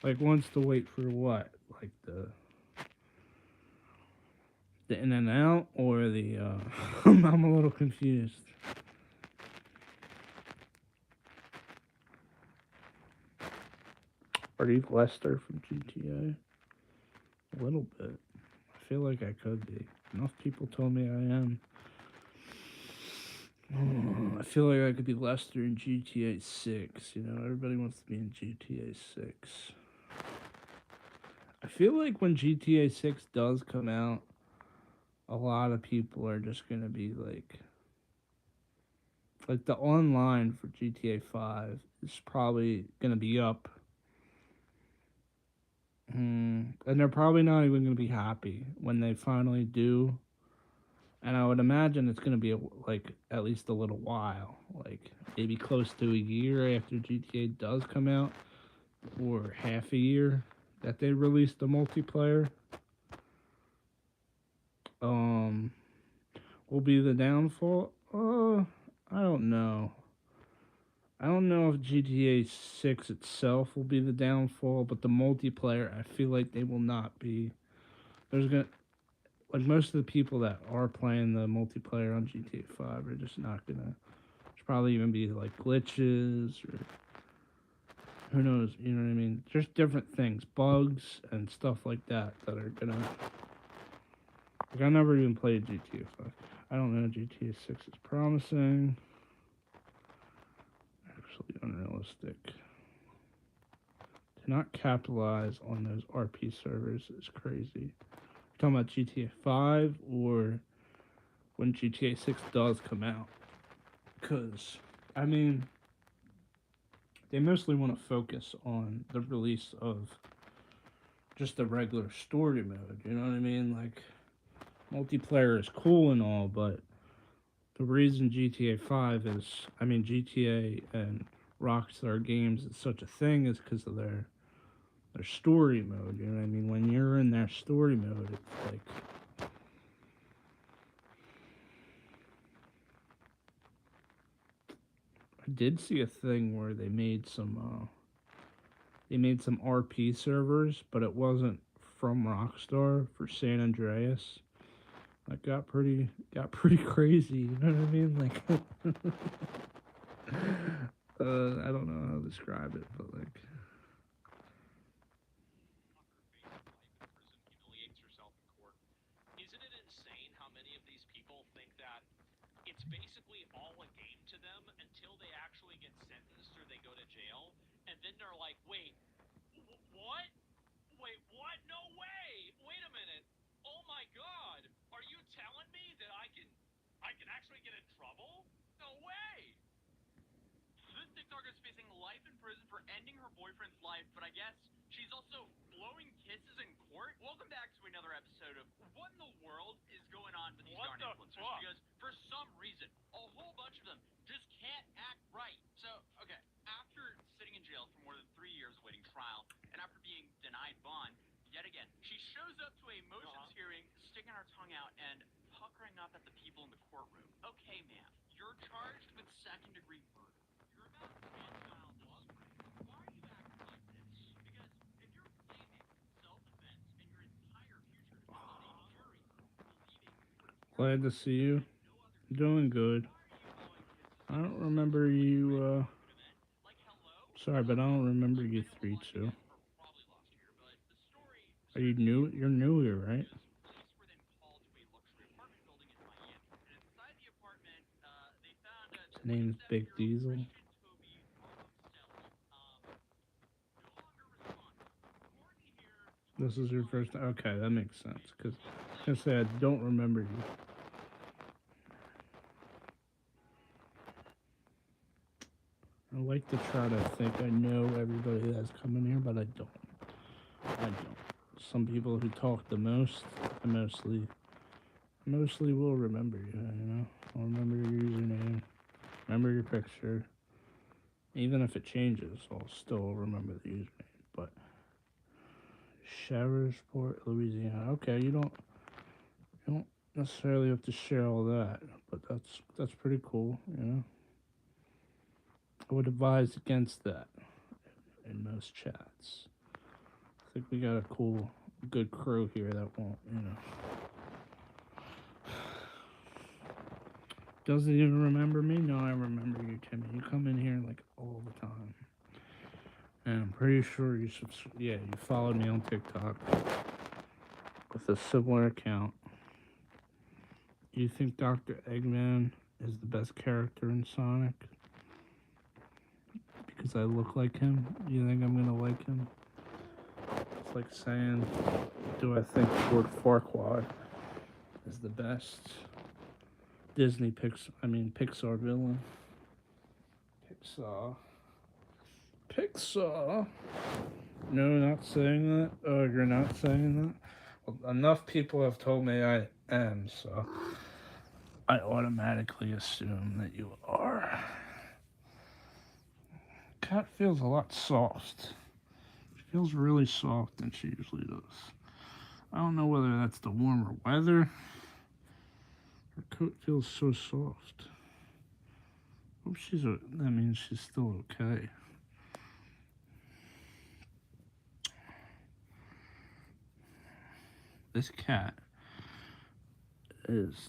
Like wants to wait for what? Like the in and out or the. I'm a little confused. Are you Lester from GTA? A little bit. I feel like I could be. Enough people told me I am. I feel like I could be Lester in GTA 6. You know, everybody wants to be in GTA 6. I feel like when GTA 6 does come out, a lot of people are just going to be like the online for GTA 5 is probably going to be up. And they're probably not even going to be happy when they finally do. And I would imagine it's going to be like at least a little while, like maybe close to a year after GTA does come out, or half a year that they release the multiplayer. Um, will be the downfall. I don't know. I don't know if GTA 6 itself will be the downfall, but the multiplayer, I feel like they will not be. There's gonna like most of the people that are playing the multiplayer on GTA 5 are just not gonna. There's probably even be like glitches or who knows. You know what I mean? Just different things, bugs and stuff like that that are gonna. Like I never even played GTA 5. I don't know. GTA 6 is promising. Actually, unrealistic. To not capitalize on those RP servers is crazy. Talking about GTA 5 or when GTA 6 does come out. Because, I mean, they mostly want to focus on the release of just the regular story mode. You know what I mean? Like, multiplayer is cool and all, but the reason GTA 5 is, I mean, GTA and Rockstar Games is such a thing is because of their story mode. You know what I mean? When you're in their story mode, it's like I did see a thing where they made some RP servers, but it wasn't from Rockstar for San Andreas. That got pretty crazy. You know what I mean? Like, I don't know how to describe it, but like, Humiliates herself in court. Isn't it insane how many of these people think that it's basically all a game to them until they actually get sentenced or they go to jail, and then they're like, wait, what? Wait, what? No way! Wait a minute! Oh my God! Are you telling me that I can actually get in trouble? No way! This TikToker is facing life in prison for ending her boyfriend's life, but I guess she's also blowing kisses in court. Welcome back to another episode of What in the World is Going On with these darn influencers? Because for some reason, a whole bunch of them just can't act right. So, okay, after sitting in jail for more than 3 years awaiting trial, and after being denied bond, yet again, she shows up to a motions hearing, sticking her tongue out and puckering up at the people in the courtroom. Okay, ma'am, you're charged with second-degree murder. You're about to stand trial for rape. Why are you acting like this? Because if you're claiming self-defense and your entire future depends on a jury believing your glad to see you. Doing good. why are you blowing kisses I in don't court? remember you. Like, hello? Sorry, but I don't remember you I know a three lot of you two. guys are probably lost here, but the story Are you certainly new? isn't You're that new here, simple right? because police were then called to a luxury apartment building in Miami, and inside the apartment, they found a His name's Big 27-year-old Diesel. Christian Toby Arloselli, no longer responsive. Courtney here This talking is your about first. Okay, that makes sense. Cause I explaining say I don't remember you. I like to try to think I know everybody that's coming here, but I don't. I don't. Some people who talk the most, I mostly will remember you. You know, I'll remember your username, remember your picture. Even if it changes, I'll still remember the username. But Sherrisport, Louisiana. Okay, you don't necessarily have to share all that, but that's pretty cool. You know, I would advise against that in most chats. I think we got a cool, good crew here that won't, doesn't even remember me. No, I remember you, Timmy. You come in here like all the time, and I'm pretty sure yeah, you followed me on TikTok with a similar account. Do you think Dr. Eggman is the best character in Sonic? Because I look like him? You think I'm gonna like him? It's like saying, do I think Lord Farquaad is the best Pixar villain? Pixar. No, not saying that. Oh, you're not saying that? Well, enough people have told me I am, so I automatically assume that you are. Cat feels a lot soft. She feels really soft than she usually does. I don't know whether that's the warmer weather. Her coat feels so soft. Hope that means she's still okay. This cat is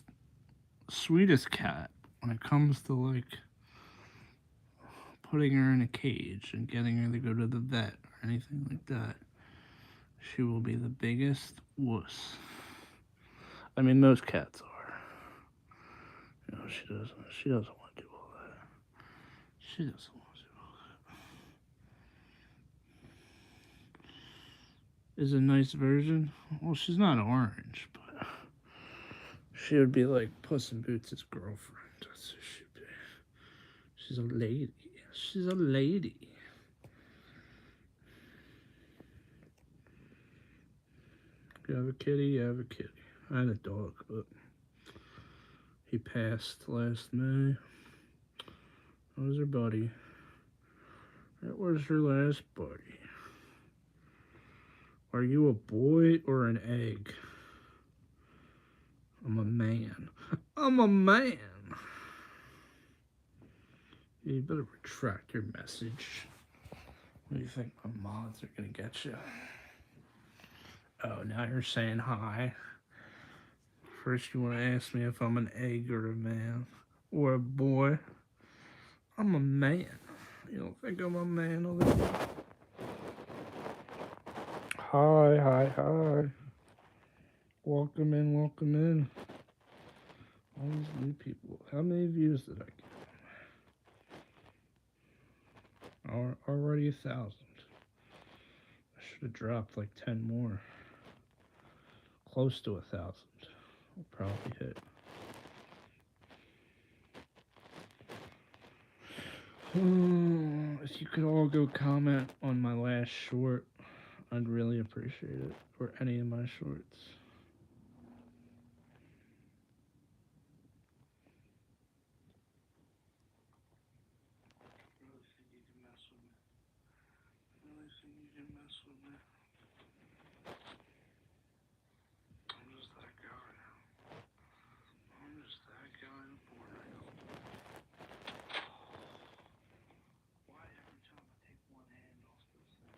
the sweetest cat when it comes to like putting her in a cage and getting her to go to the vet or anything like that. She will be the biggest wuss. I mean, most cats are. You know, she doesn't want to do all that. She doesn't want to do all that. Is a nice version? Well, she's not orange, but she would be like Puss in Boots' girlfriend. That's who she'd be. She's a lady. She's a lady. You have a kitty, you have a kitty. I had a dog, but he passed last May. That was her buddy. That was her last buddy. Are you a boy or an egg? I'm a man. I'm a man. You better retract your message. What do you think my mods are gonna get you? Oh, now you're saying hi. First you want to ask me if I'm an egg or a man or a boy. I'm a man. You don't think I'm a man, Olivia? Hi. Welcome in. All these new people. How many views did I get? Already 1,000. I should have dropped like 10 more. Close to 1,000. We'll probably hit. If you could all go comment on my last short, I'd really appreciate it. Or any of my shorts. I'm just that guy. Why every time I take one hand off this thing?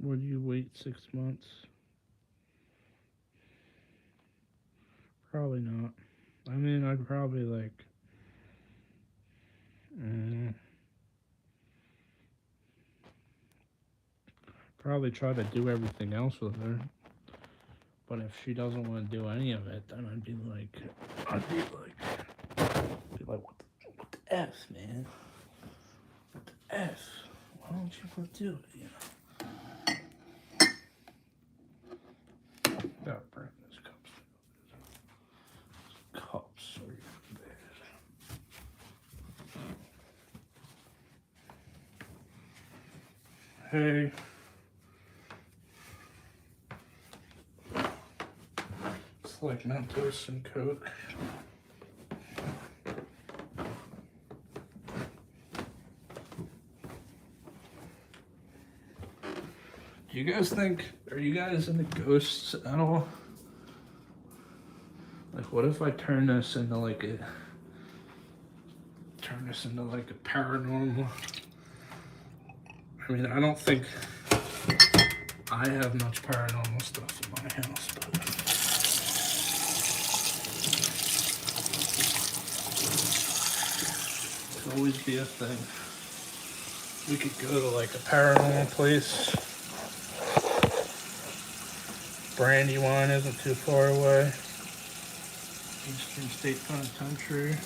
Would you wait 6 months? Probably not. I mean, I'd probably like. Probably try to do everything else with her. But if she doesn't want to do any of it, then I'd be like, what the F, man? What the F? Why don't you want to do it, you know? Gotta bring this cups are even bad. Hey. It's like Mentos and Coke. Do you guys are you guys into ghosts at all? Like, what if I turn this into like a paranormal? I mean, I don't think I have much paranormal stuff in my house, but it could always be a thing. We could go to like a paranormal place. Brandywine isn't too far away. Eastern State Penitentiary.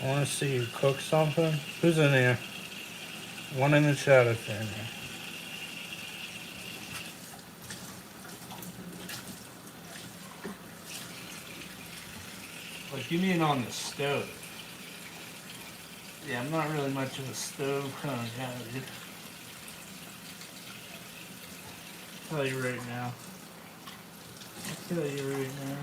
I want to see you cook something. Who's in here? One in the chat if you're in here. Like, you mean on the stove? Yeah, I'm not really much of a stove kind of guy, dude. I'll tell you right now. I'll tell you right now.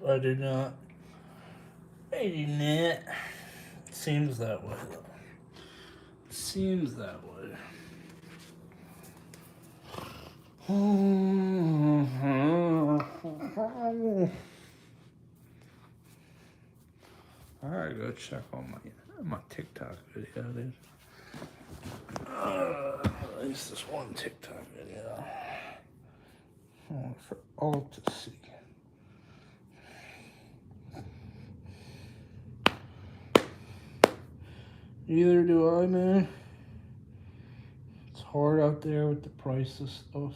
I do not. I do not. Seems that way, though. Seems that way. I gotta go check on my TikTok video, dude. At least this one TikTok video. For all to see. Neither do I, man. It's hard out there with the price of stuff.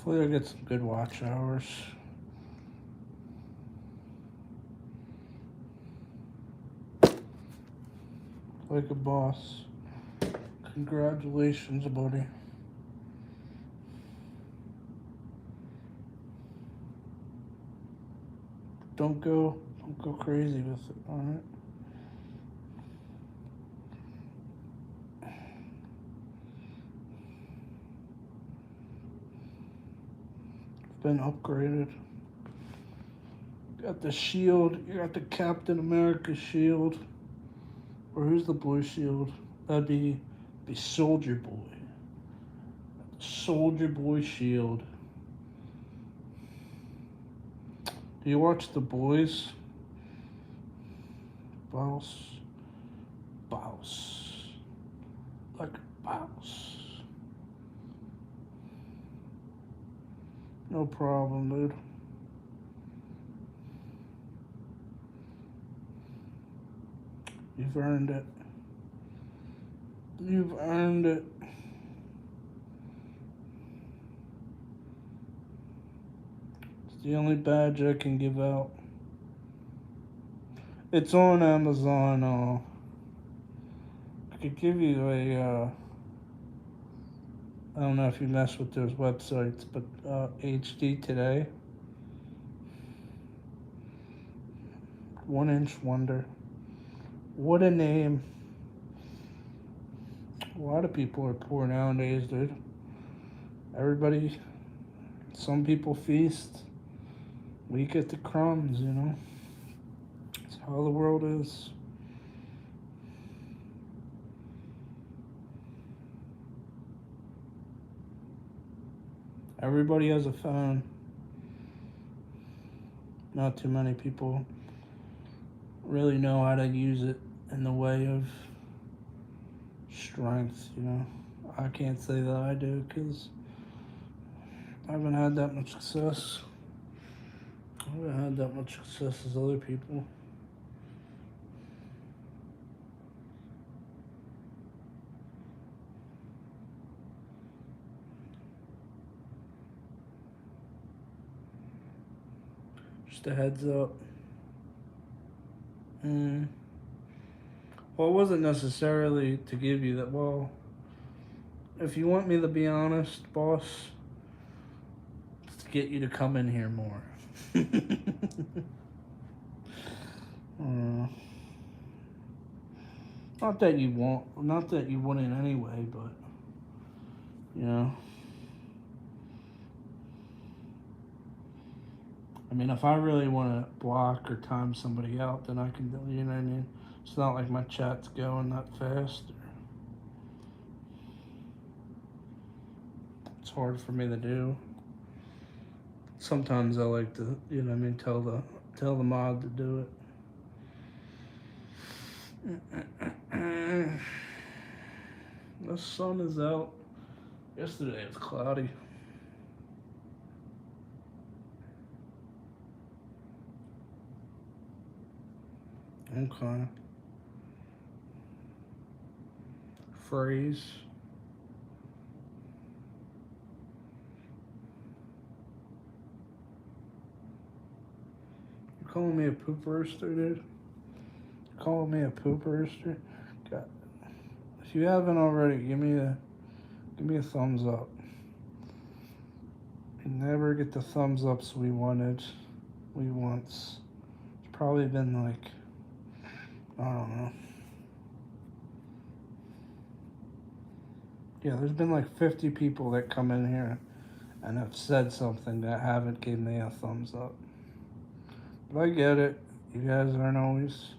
Hopefully I get some good watch hours. Like a boss. Congratulations, buddy. Don't go crazy with it, alright? Been upgraded. Got the shield. You got the Captain America shield. Or who's the blue shield? That'd be Soldier Boy. Soldier Boy shield. Do you watch The Boys? Boss. Like boss. No problem, dude. You've earned it. You've earned it. It's the only badge I can give out. It's on Amazon. I could give you a I don't know if you mess with those websites, but HD Today, 1 Inch Wonder. What a name. A lot of people are poor nowadays, dude. Everybody, some people feast, we get the crumbs, you know? That's how the world is. Everybody has a phone. Not too many people really know how to use it in the way of strength, you know? I can't say that I do because I haven't had that much success. I haven't had that much success as other people. Just a heads up. Mm. Well, it wasn't necessarily to give you that. Well, if you want me to be honest, boss, it's to get you to come in here more. uh, not that you wouldn't anyway, but you know, I mean, if I really want to block or time somebody out, then I can do. You know what I mean? It's not like my chat's going that fast. It's hard for me to do. Sometimes I like to, you know what I mean, tell the mod to do it. The sun is out. Yesterday it was cloudy. Okay. Phrase. You calling me a poop roaster, dude? You calling me a poop roaster? God. If you haven't already, give me a thumbs up. We never get the thumbs ups we wanted. We once. It's probably been like, I don't know. Yeah, there's been like 50 people that come in here and have said something that haven't given me a thumbs up. But I get it. You guys aren't always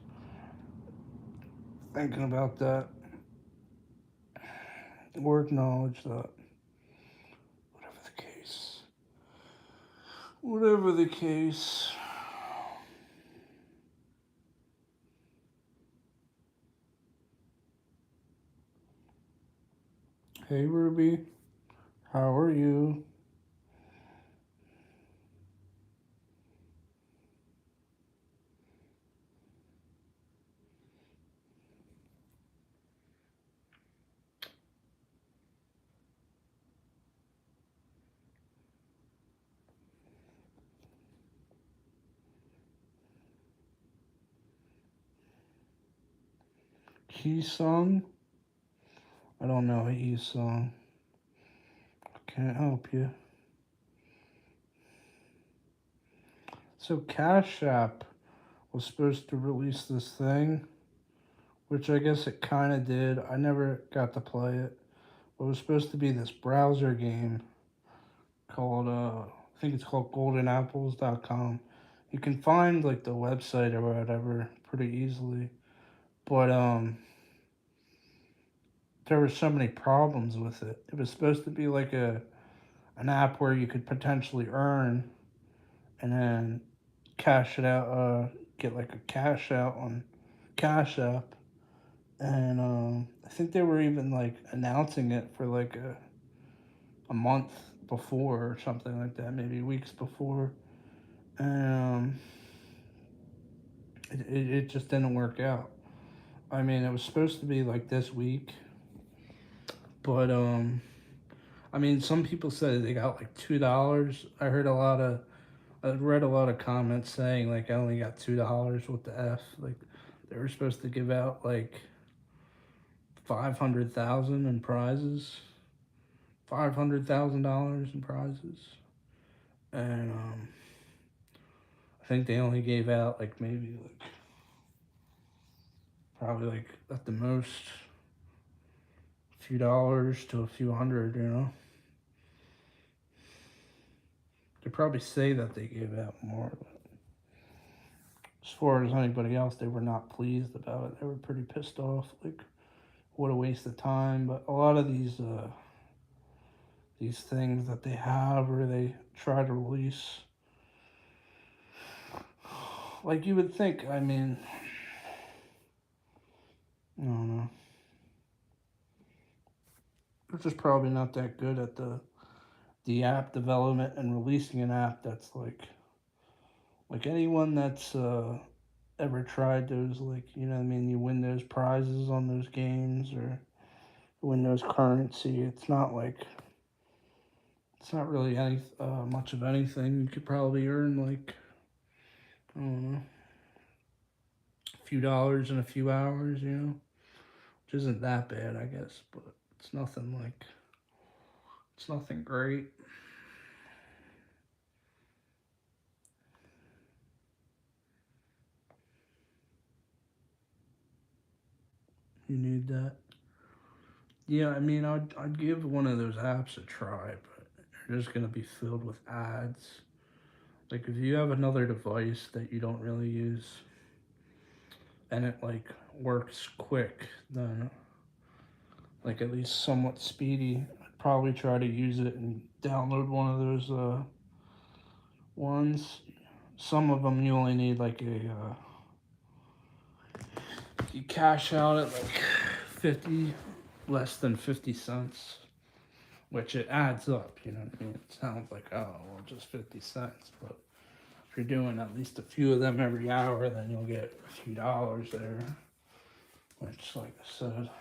thinking about that or acknowledge that. Whatever the case. Whatever the case. Hey, Ruby. How are you? He sung? I don't know he sung. I can't help you. So Cash App was supposed to release this thing, which I guess it kind of did. I never got to play it. It was supposed to be this browser game called, I think it's called goldenapples.com. You can find like the website or whatever pretty easily. But there were so many problems with it. It was supposed to be like an app where you could potentially earn and then cash it out, get like a cash out on Cash App. And I think they were even like announcing it for like a month before or something like that, maybe weeks before. And it just didn't work out. I mean, it was supposed to be like this week, but I mean, some people said they got like $2. I read a lot of comments saying like I only got $2. What the f? Like they were supposed to give out like 500,000 in prizes. $500,000 in prizes, and I think they only gave out like maybe like probably like at the most a few dollars to a few hundred. They probably say that they gave out more. But as far as anybody else, they were not pleased about it. They were pretty pissed off. Like, what a waste of time. But a lot of these things that they have or they try to release, like you would think. I mean, I don't know. They're just probably not that good at the app development and releasing an app that's like anyone that's ever tried those, like, what I mean, you win those prizes on those games or win those currency. It's not really any much of anything. You could probably earn like, I don't know, a few dollars in a few hours, which isn't that bad, I guess, but it's nothing like it's nothing great. You need that. Yeah, I mean, I'd give one of those apps a try, but they're just gonna be filled with ads. Like if you have another device that you don't really use and it like works quick, then like at least somewhat speedy, I'd probably try to use it and download one of those ones. Some of them you only need like you cash out at like 50, less than 50 cents, which it adds up. You know what I mean? It sounds like, oh well, just 50 cents, but if you're doing at least a few of them every hour, then you'll get a few dollars there, which, like I said,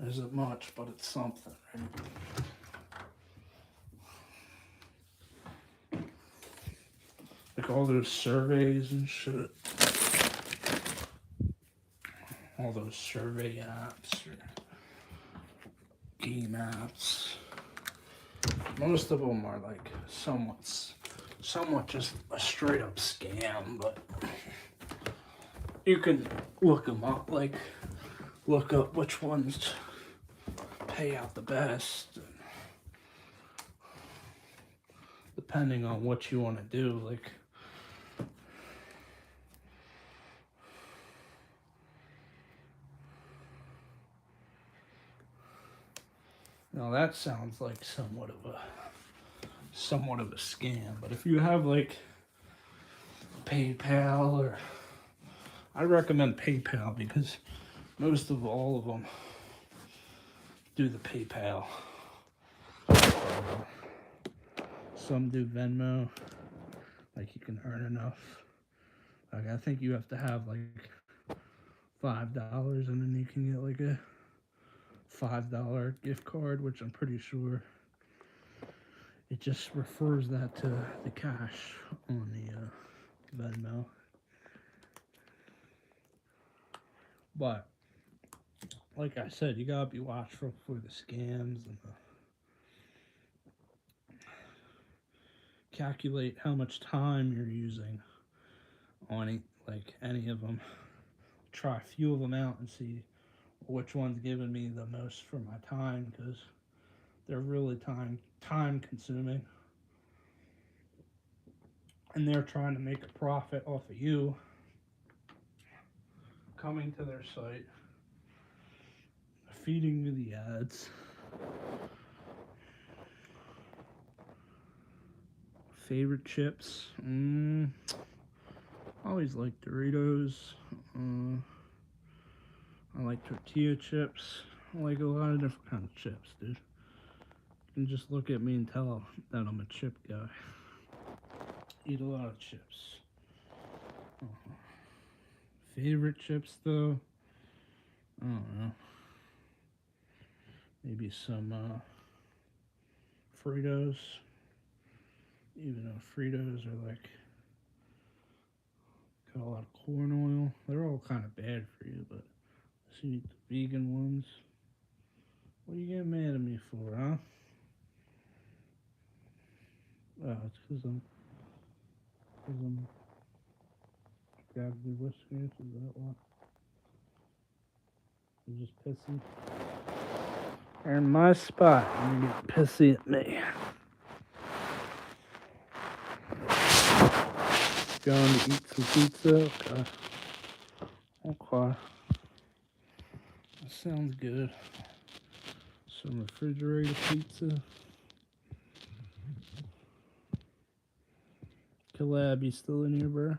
isn't much, but it's something, right? Like all those surveys and shit, all those survey apps or game apps. Most of them are like somewhat just a straight up scam, but you can look them up, like look up which ones pay out the best, depending on what you want to do. Like, now that sounds like somewhat of a scam, but if you have like PayPal, or I recommend PayPal because most of all of them do the PayPal. Some do Venmo, like you can earn enough. Like I think you have to have like $5, and then you can get like a $5 gift card, which I'm pretty sure it just refers that to the cash on the Venmo. But like I said, you gotta be watchful for the scams and calculate how much time you're using on like any of them. Try a few of them out and see which one's giving me the most for my time, because they're really time consuming, and they're trying to make a profit off of you coming to their site, feeding you the ads. Favorite chips? I always like Doritos. I like tortilla chips. I like a lot of different kind of chips, dude. You can just look at me and tell that I'm a chip guy. Eat a lot of chips. Favorite chips, though? I don't know. Maybe some Fritos. Even though Fritos are like got a lot of corn oil. They're all kind of bad for you, but let's eat the vegan ones. What are you getting mad at me for, huh? Oh, it's cause I'm grabbing your whiskers. Is that why? You're just pissy. You're in my spot and you get pissy at me. Going to eat some pizza. Okay. Okay. That sounds good. Some refrigerated pizza. Collab, you still in here, bro?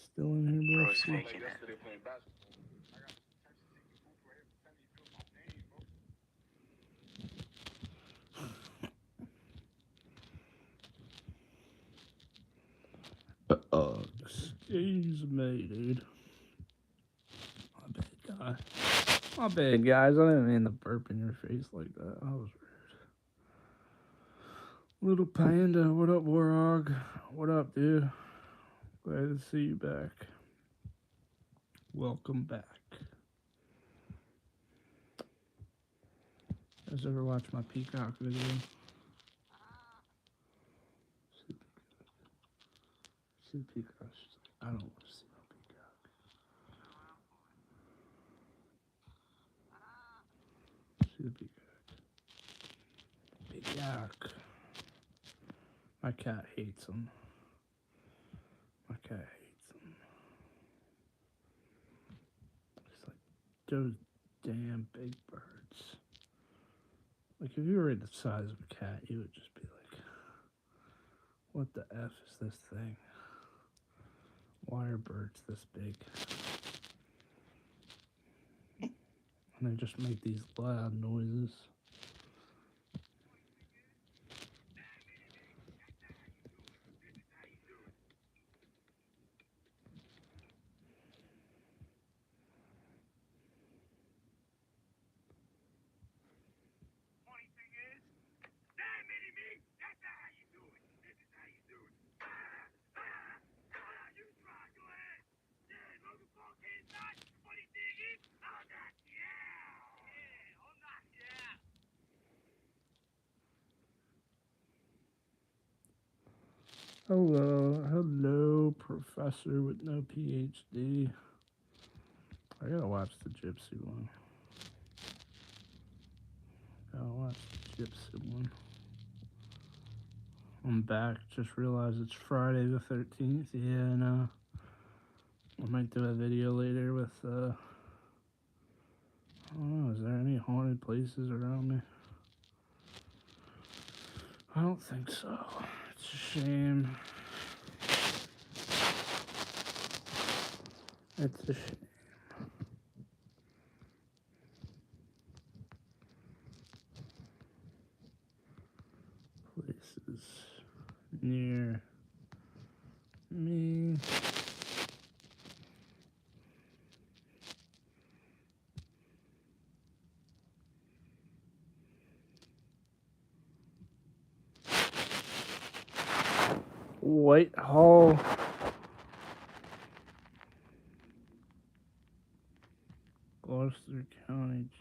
Still in here, bro? Bro's faking it. Excuse me, dude. My bad, guy. My bad, guys. I didn't mean to burp in your face like that. I was rude. Little Panda, what up, Warhog? What up, dude? Glad to see you back. Welcome back. You guys ever watch my Peacock video? See the Peacock. She's like, I don't want to see my Peacock. See the Peacock. Peacock. My cat hates him. My cat hates him. It's like those damn big birds. Like if you were the size of a cat, you would just be like, what the F is this thing? Why are birds this big? And they just make these loud noises. Hello, professor with no PhD. I gotta watch the Gypsy one. Gotta watch the Gypsy one. I'm back. Just realized it's Friday the 13th. Yeah, I know. I might do a video later with, I don't know, is there any haunted places around me? I don't think so. It's a shame. It's a shame. Places near me. Whitehall. Gloucester County Jail.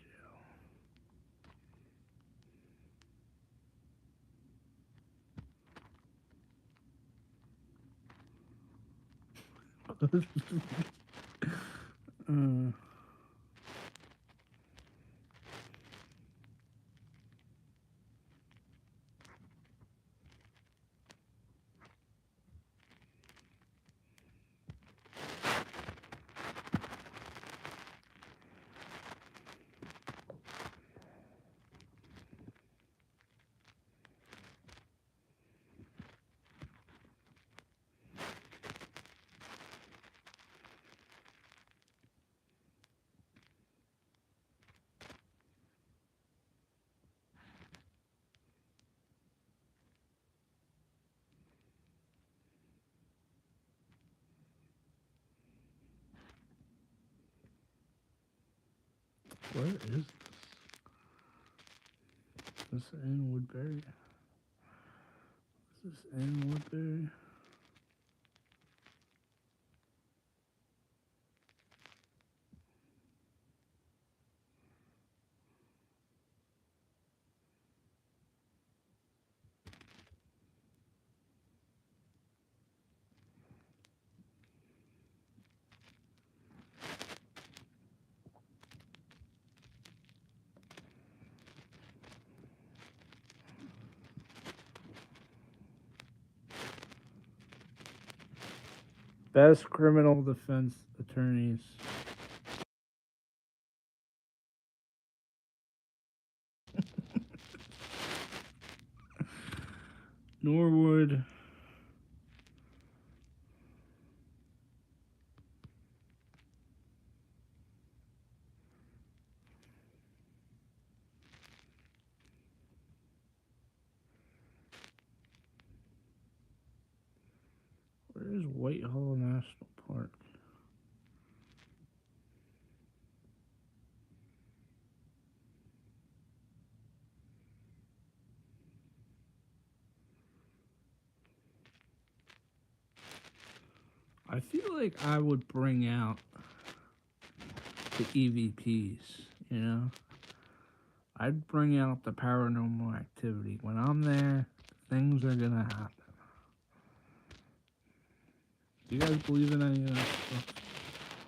Where is this? Is this in Woodbury? Is this in Woodbury? Best criminal defense attorneys. Norwood. Where's Whitehall National Park? I feel like I would bring out the EVPs, you know? I'd bring out the paranormal activity. When I'm there, things are gonna happen. Do you guys believe in any of that stuff?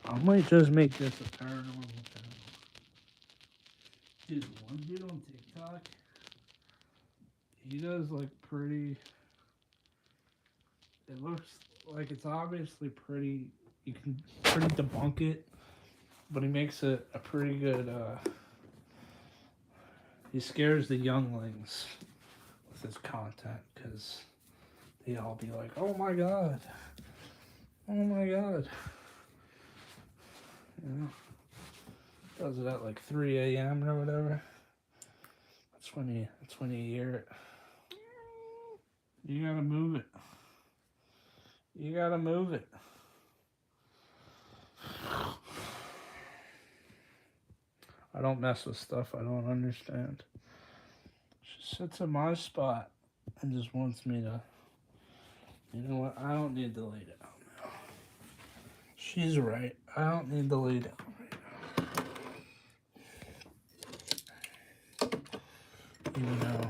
I might just make this a paranormal channel. Dude, one dude on TikTok, he does like pretty. It looks like it's obviously pretty. You can pretty debunk it, but he makes it a pretty good. He scares the younglings with his content because they all be like, "Oh my god, oh my god," you know. Does it at like 3 a.m. or whatever. That's when you hear it. You gotta move it. You gotta move it. I don't mess with stuff I don't understand. She sits in my spot and just wants me to. You know what? I don't need to lay down now. She's right. I don't need to lay down right now. Even though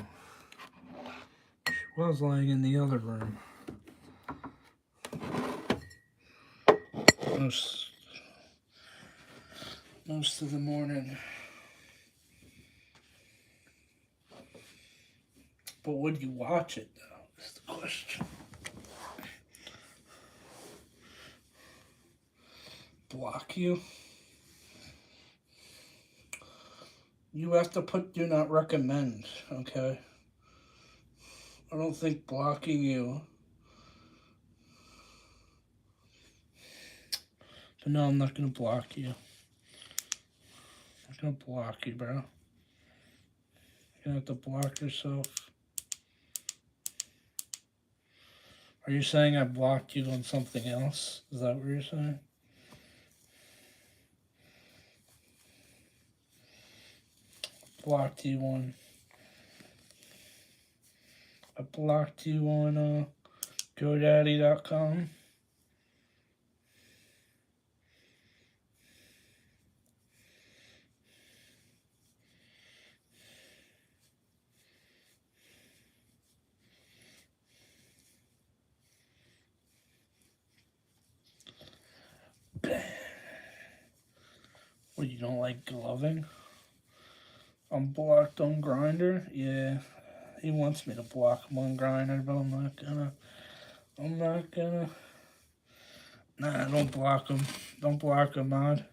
she was laying in the other room. Most of the morning. But would you watch it though? Is the question. Block you? You have to put do not recommend, okay? I don't think blocking you. But no, I'm not gonna block you. I'm gonna block you, bro. You're gonna have to block yourself. Are you saying I blocked you on something else? Is that what you're saying? Blocked you on. I blocked you on GoDaddy.com. What, you don't like gloving? I'm blocked on Grinder. Yeah, he wants me to block him on Grinder, but I'm not gonna. I'm not gonna. Nah, don't block him. Don't block him, mod.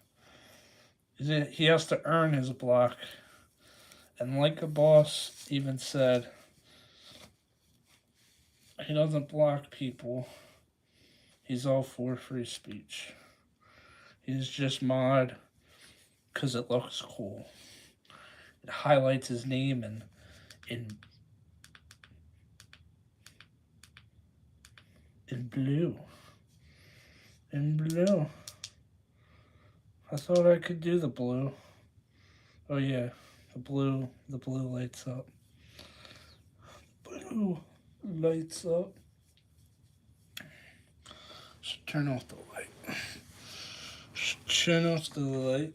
He has to earn his block. And like a boss even said, he doesn't block people. He's all for free speech. He's just mod because it looks cool. It highlights his name in blue. In blue. I thought I could do the blue. Oh yeah, the blue lights up. Blue lights up. Should turn off the light. Should turn off the light.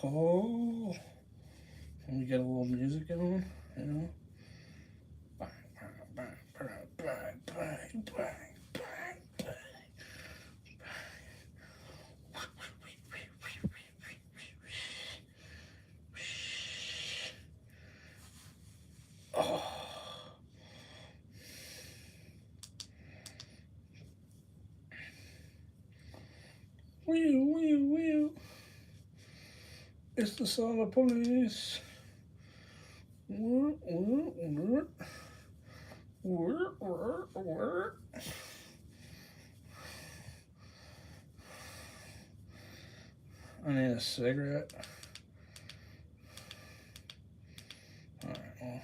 Oh, let me get a little music going, you know. Wheel, wheel, wheel. It's the solar police. Whir, whir, whir. Whir, whir, whir. I need a cigarette. Alright, well.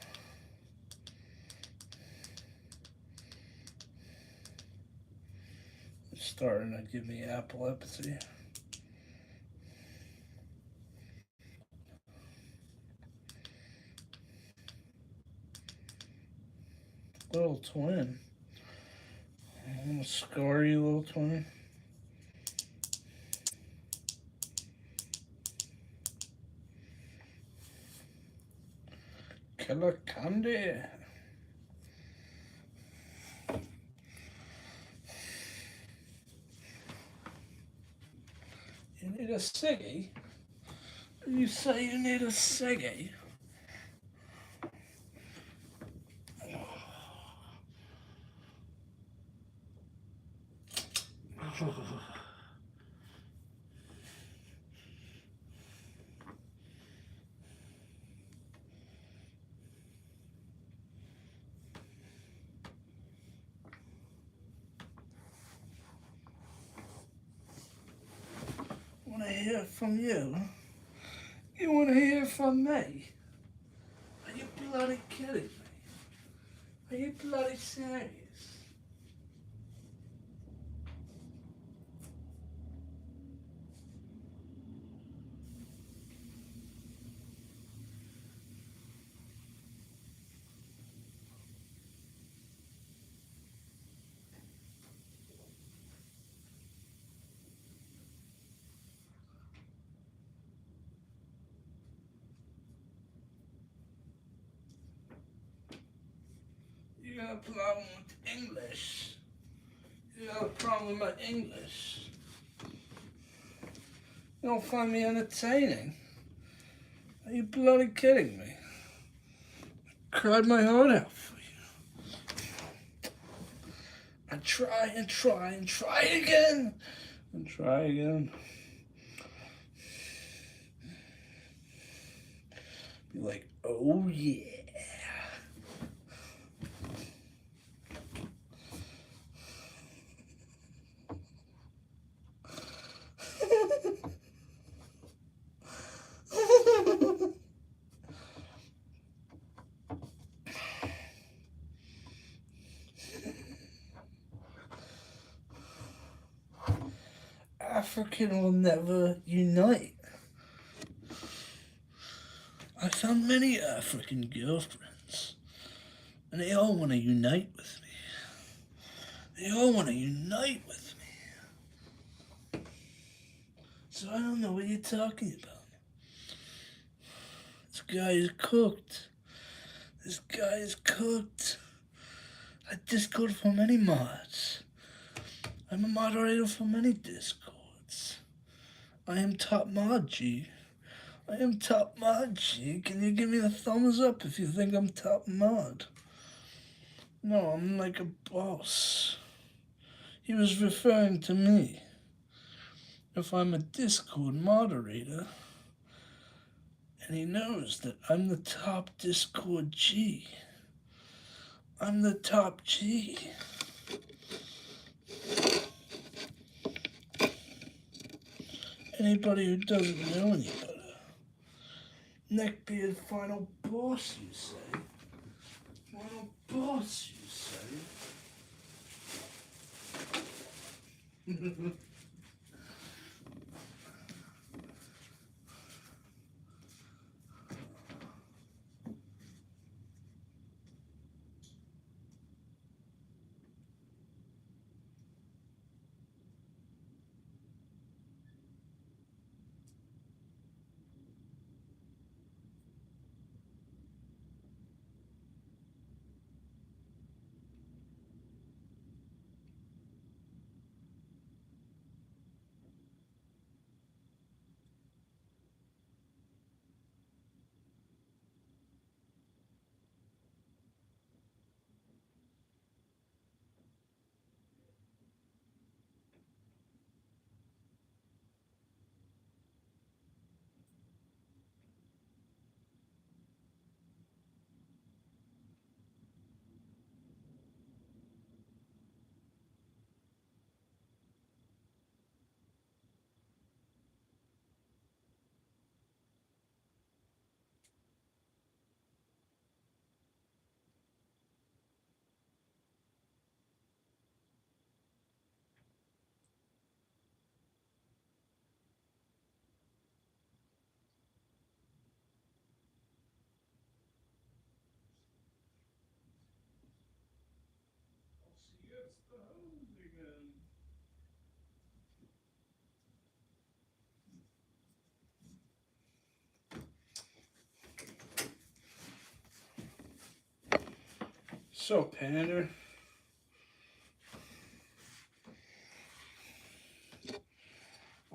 It's starting to give me epilepsy. Little twin. I'm gonna score you, little twin. Killer candy. You need a ciggy? You say you need a ciggy? Want to hear from you? You want to hear from me? Are you bloody kidding me? Are you bloody serious? You got a problem with English? You got a problem with English? You don't find me entertaining? Are you bloody kidding me? I cried my heart out for you. I try and try and try again. And try again. Be like, oh yeah. African will never unite. I found many African girlfriends, and they all want to unite with me. They all want to unite with me. So I don't know what you're talking about. This guy is cooked. This guy is cooked. I Discord for many mods. I'm a moderator for many Discords. I am top mod G. I am top mod G. Can you give me a thumbs up if you think I'm top mod? No, I'm like a boss. He was referring to me. If I'm a Discord moderator, and he knows that I'm the top Discord G. I'm the top G. Anybody who doesn't know any better. Neckbeard final boss, you say? Final boss, you say? So, Panda.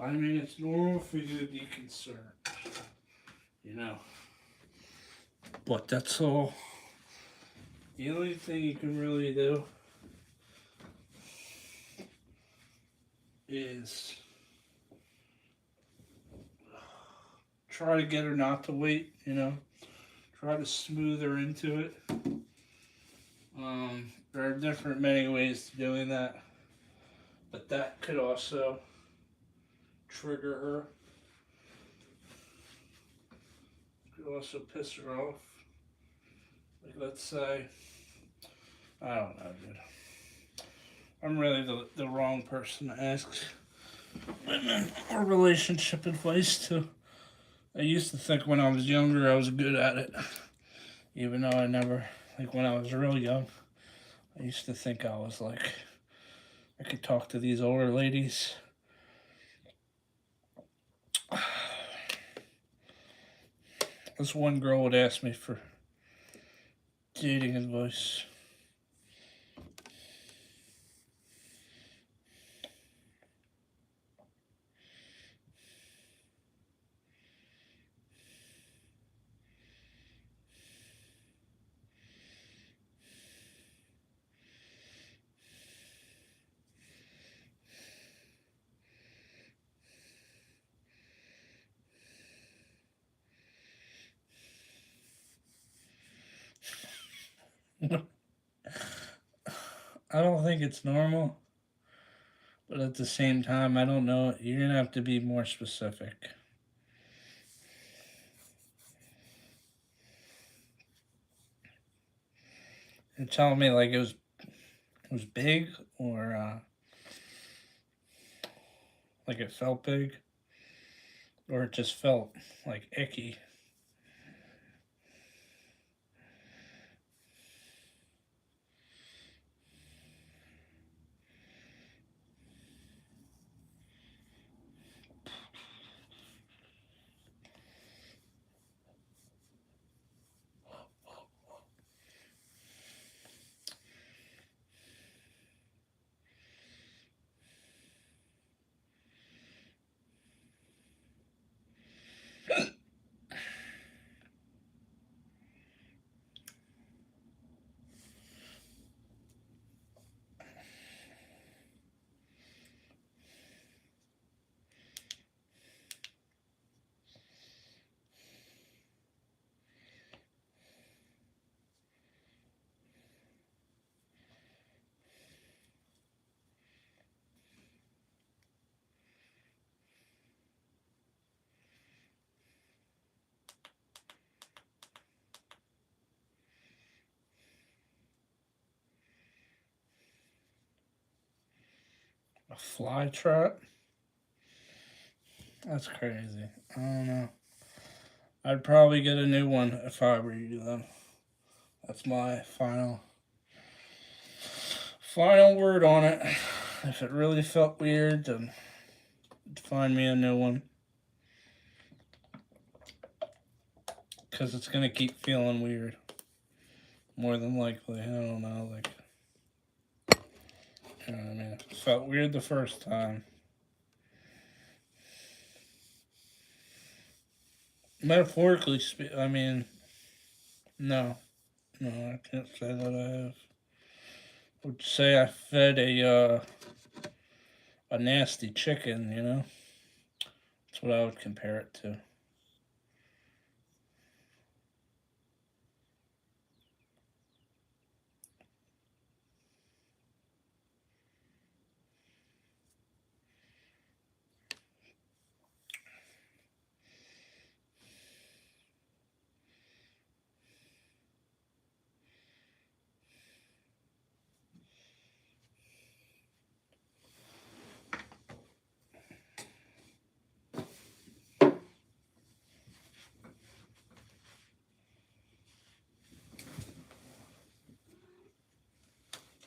I mean, it's normal for you to be concerned, you know. But that's all. The only thing you can really do is try to get her not to wait, you know. Try to smooth her into it. There are different many ways to doing that, but that could also trigger her. Could also piss her off. Like, let's say, I don't know, dude. I'm really the wrong person to ask women or relationship advice to. I used to think when I was younger I was good at it, even though I never, like when I was real young, I used to think I was like, I could talk to these older ladies. This one girl would ask me for dating advice. I don't think it's normal, but at the same time, I don't know. You're gonna have to be more specific. You're telling me like it was big, or like it felt big, or it just felt like icky. A fly trap? That's crazy. I don't know. I'd probably get a new one if I were you then. That's my final word on it. If it really felt weird, then find me a new one. Because it's going to keep feeling weird. More than likely. I don't know. Like, you know what I mean? It felt weird the first time. Metaphorically speaking, I mean, no. No, I can't say that I have. I would say I fed a nasty chicken, you know? That's what I would compare it to.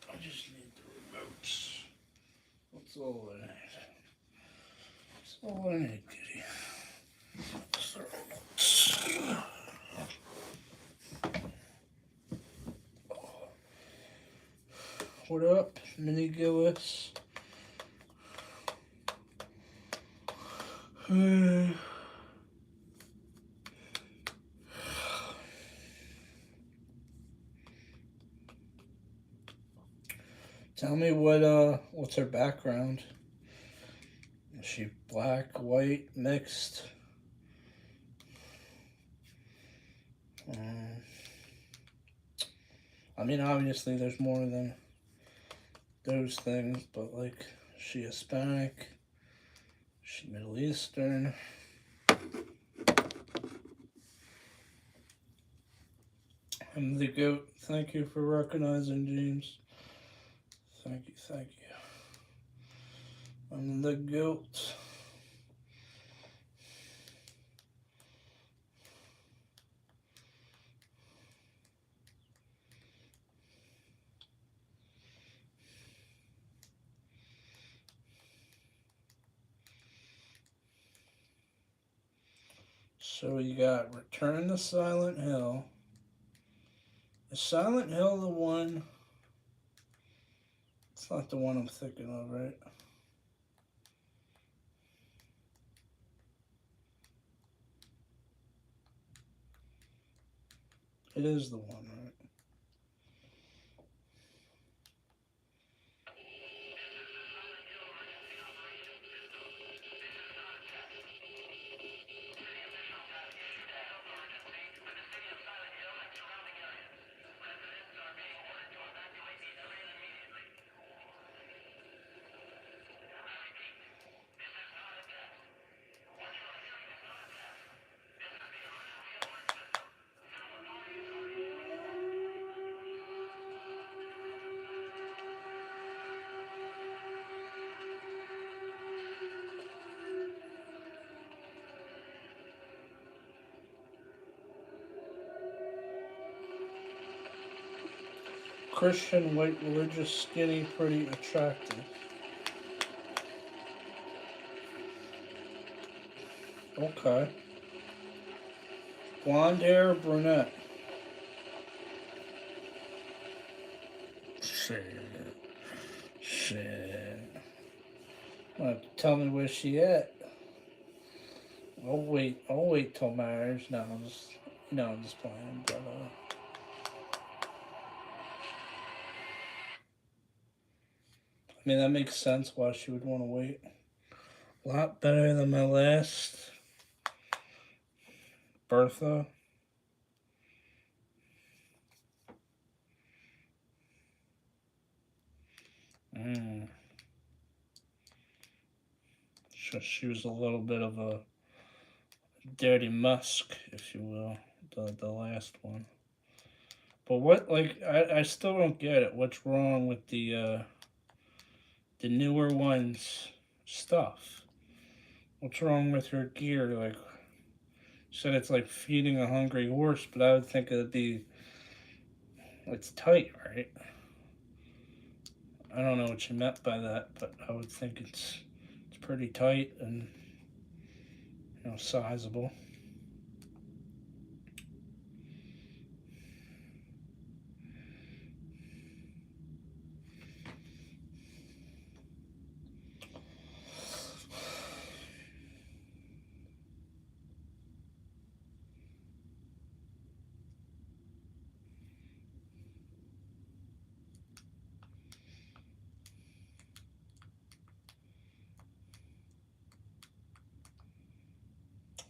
I just need the remotes. That's all I need. That's all I need, kitty. Just the remotes. What up, Mini Gillis? Tell me what's her background? Is she black, white, mixed? I mean, obviously, there's more than those things, but like, is she Hispanic? Is she Middle Eastern? I'm the goat. Thank you for recognizing, James. Thank you, thank you. I'm the goat. So you got Return to Silent Hill. Is Silent Hill the one? It's not the one I'm thinking of, right? It is the one, right? Christian, white, religious, skinny, pretty, attractive. Okay. Blonde hair, brunette. Shit. Shit. Tell me where she at. I'll wait till marriage. No, I'm just playing. But, I mean, that makes sense why she would want to wait. A lot better than my last Bertha. She was a little bit of a dirty musk, if you will, the last one. But what, like, I still don't get it. What's wrong with the newer ones stuff? What's wrong with her gear? Like, said it's like feeding a hungry horse, but I would think it'd be, it's tight, right? I don't know what you meant by that, but I would think it's pretty tight and, sizable.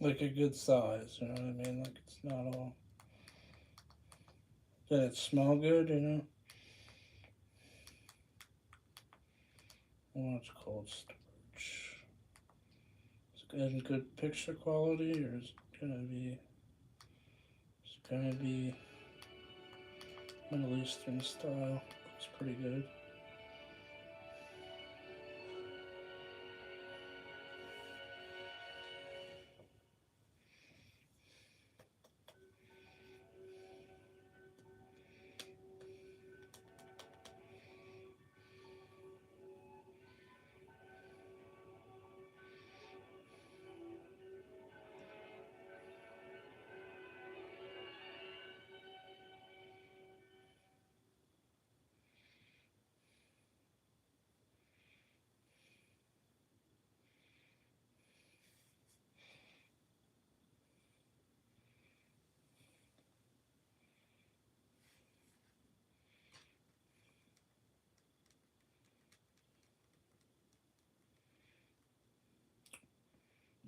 Like a good size, you know what I mean? Like it's not all. Did it smell good, What's it called? Storage. Is it gonna good picture quality, or is it gonna be? Is it gonna be Middle Eastern style? Looks pretty good.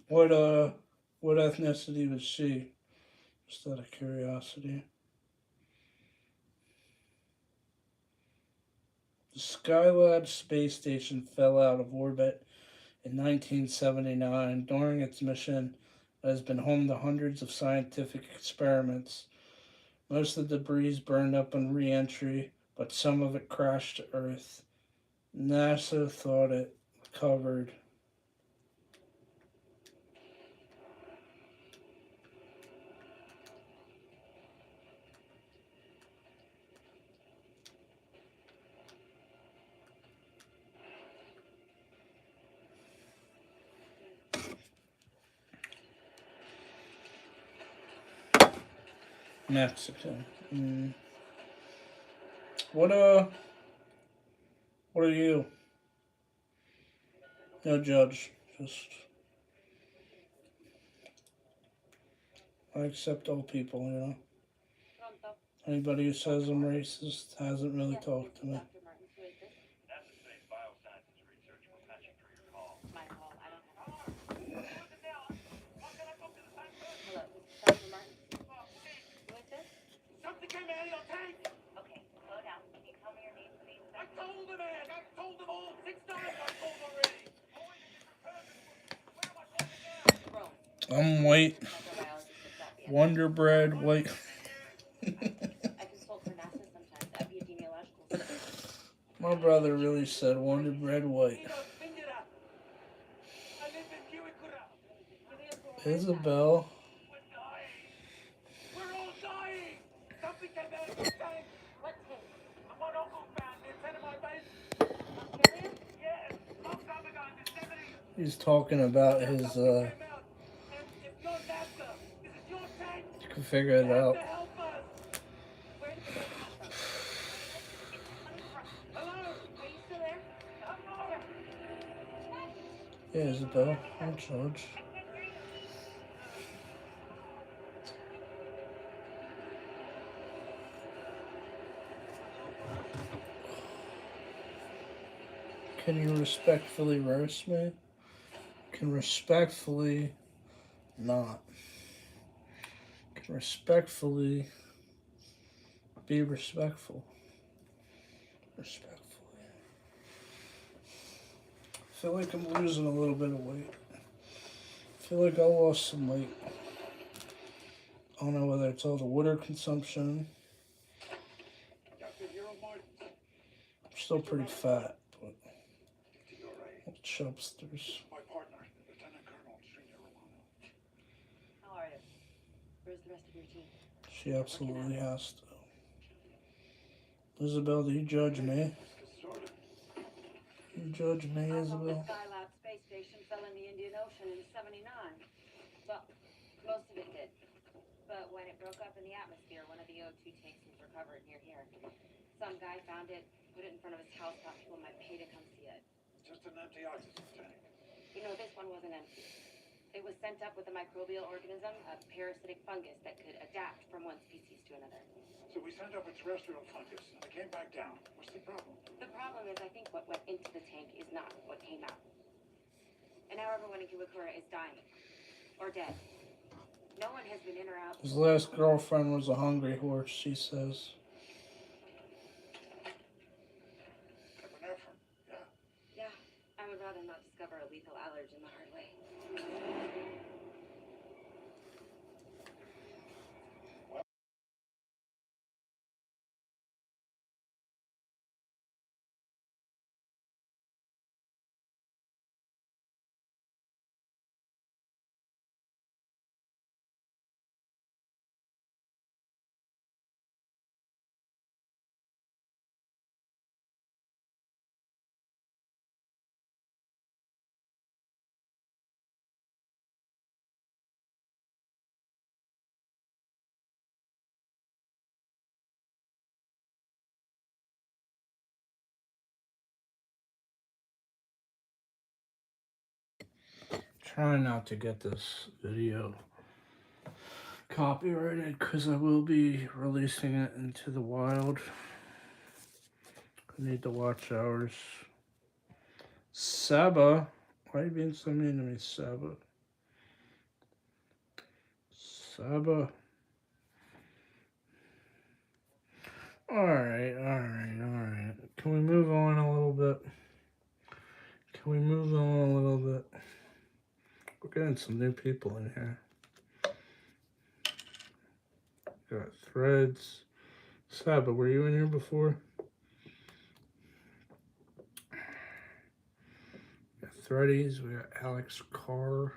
What uh, what ethnicity was she? Just out of curiosity. The Skylab space station fell out of orbit in 1979. During its mission, it has been home to hundreds of scientific experiments. Most of the debris burned up on re entry, but some of it crashed to Earth. NASA thought it recovered. Mexican. What what are you? No judge. Just I accept all people, you know. Anybody who says I'm racist hasn't really talked to me. Something came out of your tank! Okay, slow down. Can you tell me your name, please? I told the man! I've told them all! 6 times I've told already! Rome. I'm white. Microbiologist at Sophia. Wonder bread, white. I consult for NASA sometimes, epidemiological studies. My brother really said Wonder bread, white. I live in Kiwikura. Isabel. We're dying! We're all dying! Something came out of your tank! What tank? The one Uncle found inside of my base! Australia? Yes! Long time ago in the 70s! He's talking about his Something came out! And it's not NASA! This is your tank! you can figure it You have out. to help us! Where did the baby come from? It's coming from. Hello? Are you still there? Hello? Yeah, Isabel. I'm George. I can't hear you. Can you respectfully roast me? Can respectfully not. Can respectfully be respectful. Respectfully. I feel like I'm losing a little bit of weight. I feel like I lost some weight. I don't know whether it's all the water consumption. I'm still pretty fat, but chubsters. My partner, Lieutenant Colonel Junior Romano. How are you? Where's the rest of your team? She absolutely has to. Isabel, do you judge me? You judge me, Isabel? The Skylab space station fell in the Indian Ocean in '79. Well, most of it did. But when it broke up in the atmosphere, one of the O2 tanks was recovered near here. Some guy found it, put it in front of his house, thought people might pay to come see it. Just an empty oxygen tank. You know, this one wasn't empty. It was sent up with a microbial organism, a parasitic fungus that could adapt from one species to another. So we sent up a terrestrial fungus, and it came back down. What's the problem? The problem is, I think what went into the tank is not what came out. And now everyone in Kiwikura is dying. Or dead. No one has been in or out. His last girlfriend was a hungry horse, she says. Epinephrine, yeah. Yeah, I would rather not discover a lethal allergen the hard way. Trying not to get this video copyrighted because I will be releasing it into the wild. I need to watch hours. Saba, why are you being so mean to me, Saba? Saba. Alright. Can we move on a little bit? We're getting some new people in here. Got Threads. Saba, were you in here before? Got Threadies. We got Alex Carr.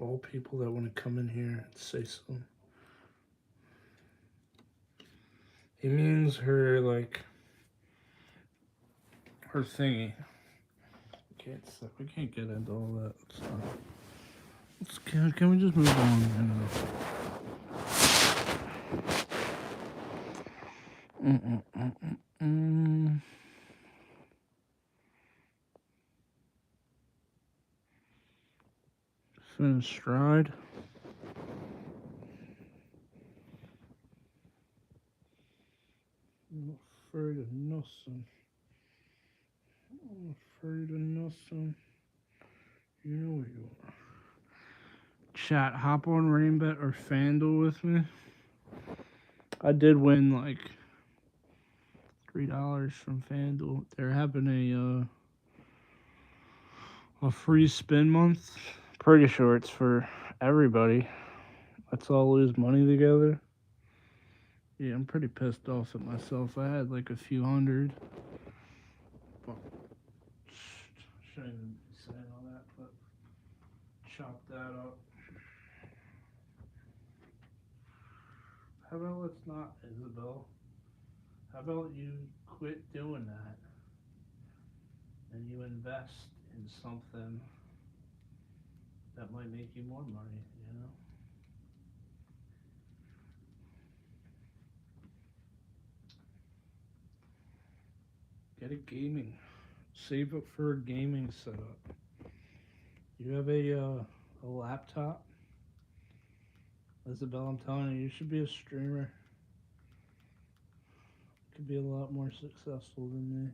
All people that want to come in here and say something. He means her, like, her thingy. We can't get into all that stuff. Can we just move on? Finish stride. I'm afraid of nothing. You know what you are. Chat, hop on Rainbet or FanDuel with me. I did win like $3 from FanDuel. They're having a free spin month. Pretty sure it's for everybody. Let's all lose money together. Yeah, I'm pretty pissed off at myself. I had like a few hundred. But shouldn't even be saying all that, but chop that up. How about let's not, Isabel? How about you quit doing that and you invest in something that might make you more money, you know? Get a gaming. Save up for a gaming setup. You have a laptop? Isabel, I'm telling you, you should be a streamer. You could be a lot more successful than me.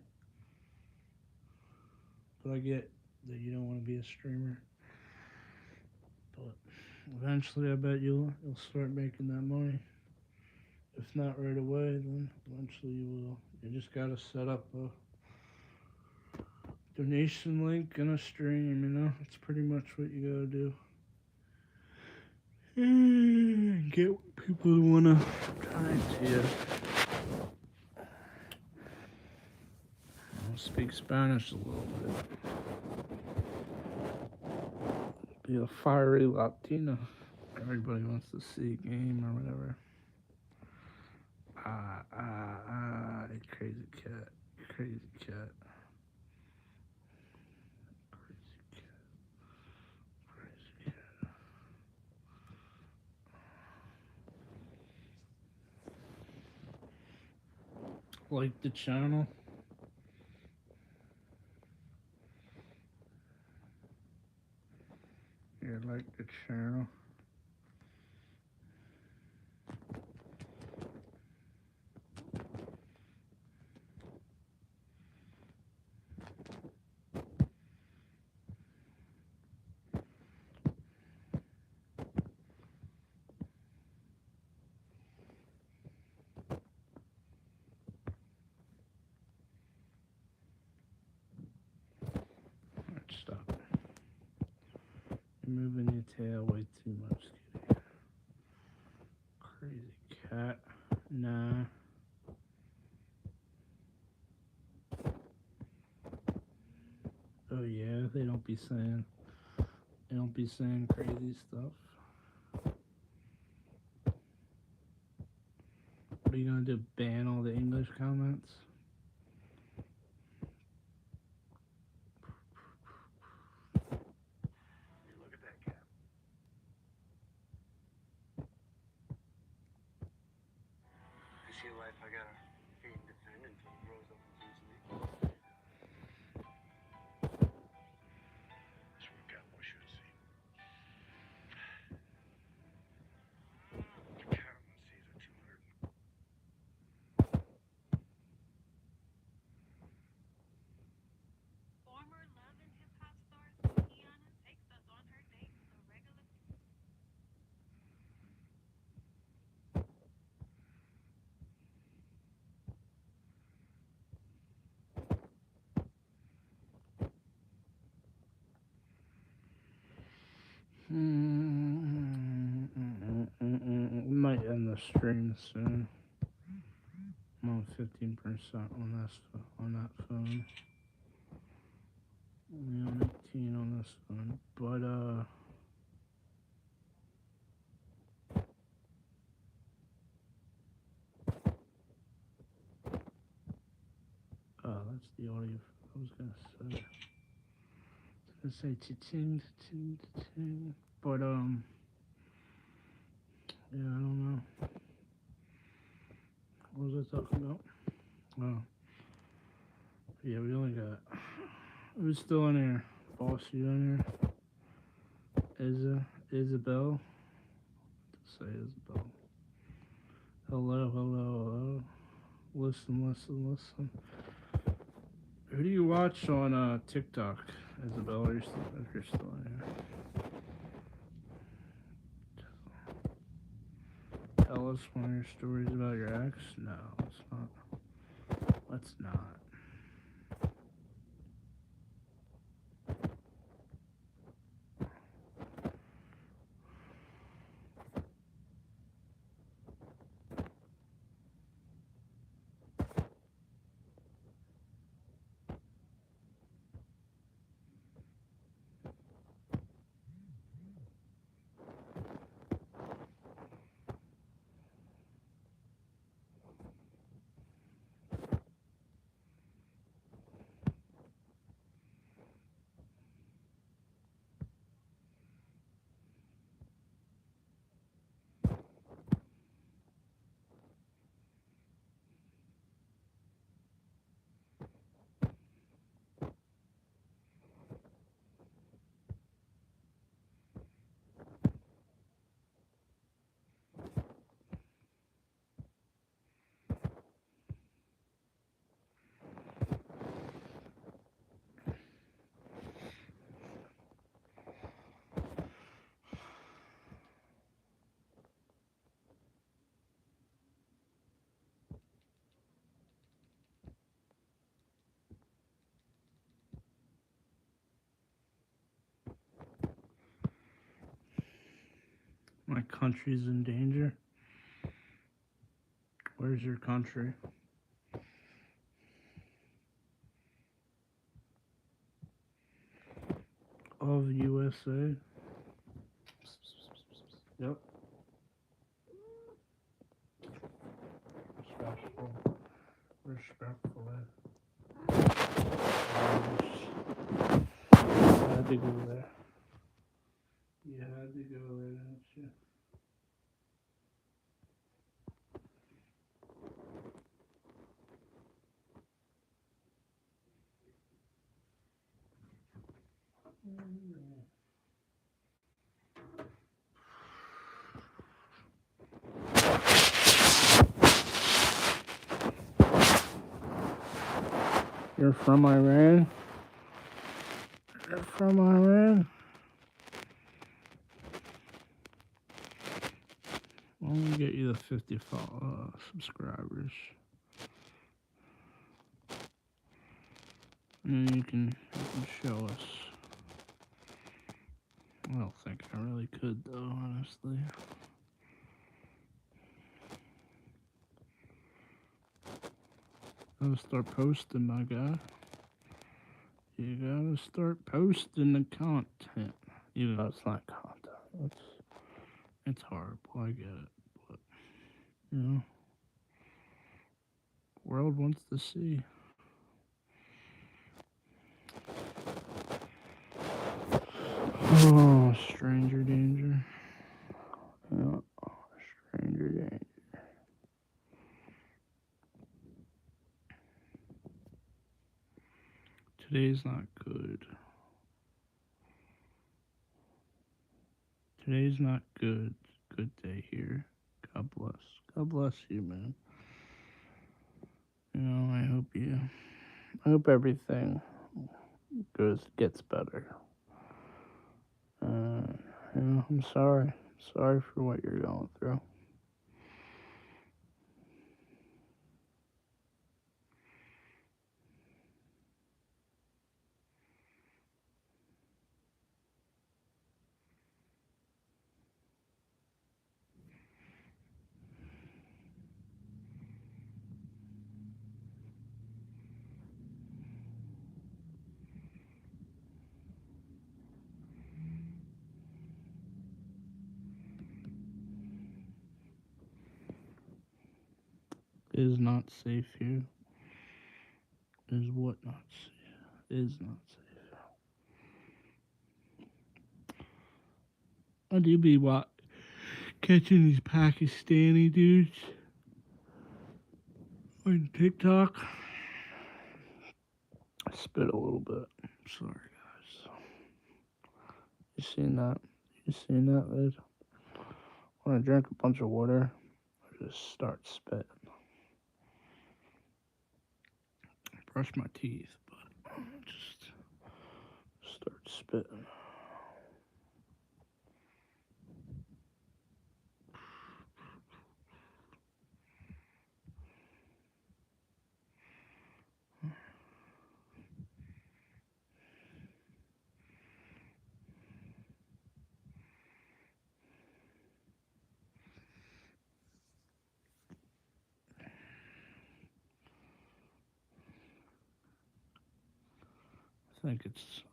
But I get that you don't want to be a streamer. But eventually I bet you'll start making that money. If not right away, then eventually you will. You just gotta set up a donation link and a stream, you know? That's pretty much what you gotta do. Get people who wanna try to you. I'll speak Spanish a little bit. Be a fiery Latina. Everybody wants to see a game or whatever. Crazy cat. Crazy cat. Like the channel. Yeah, like the channel. Alright, stop. You're moving your tail way too much, kitty. Crazy cat. Nah. Oh yeah, they don't be saying crazy stuff. What are you gonna do? Ban all the English comments? Look at that cat. This your life, I gotta feed and defend until he grows up and feeds me. That's what a cat boy should see. The cat on the seas are 200. Former Love and Hip Hop stars Tiana takes us on her Might end the stream soon. I'm on 15% on that phone. Only on 18 on this phone. But that's the audio. I was gonna say cha-ching, cha-ching, cha-ching. But yeah, I don't know. What was I talking about? Oh, yeah, we only got. Who's still in here? Boss, you in here? Isabel. Say Isabel. Hello, hello, hello. Listen, listen, listen. Who do you watch on TikTok, Isabel? If you're still in here, tell us one of your stories about your ex. No, let's not. Let's not. My country's in danger. Where's your country? Of USA. Yep. Respectful. Respectfully. You had to go there. You had to go there, didn't you? You're from Iran? You're from Iran? I'm gonna get you the 50 subscribers. And then you can show us. I don't think I really could, though, honestly. Gotta start posting, my guy. You gotta start posting the content. Even though it's not content. It's horrible, I get it. But, you know, the world wants to see. Oh, stranger danger. Yeah, stranger danger. Today's not good. Today's not good. Good day here. God bless. God bless you, man. You know, I hope everything gets better. You know, I'm sorry. Sorry for what you're going through. Is not safe here. Is what not safe? Is not safe. I do be catching these Pakistani dudes on TikTok. I spit a little bit. Sorry, guys. You seen that? You seen that, Ed? When I drink a bunch of water, I just start spitting. Brush my teeth, but just start spitting. I think it's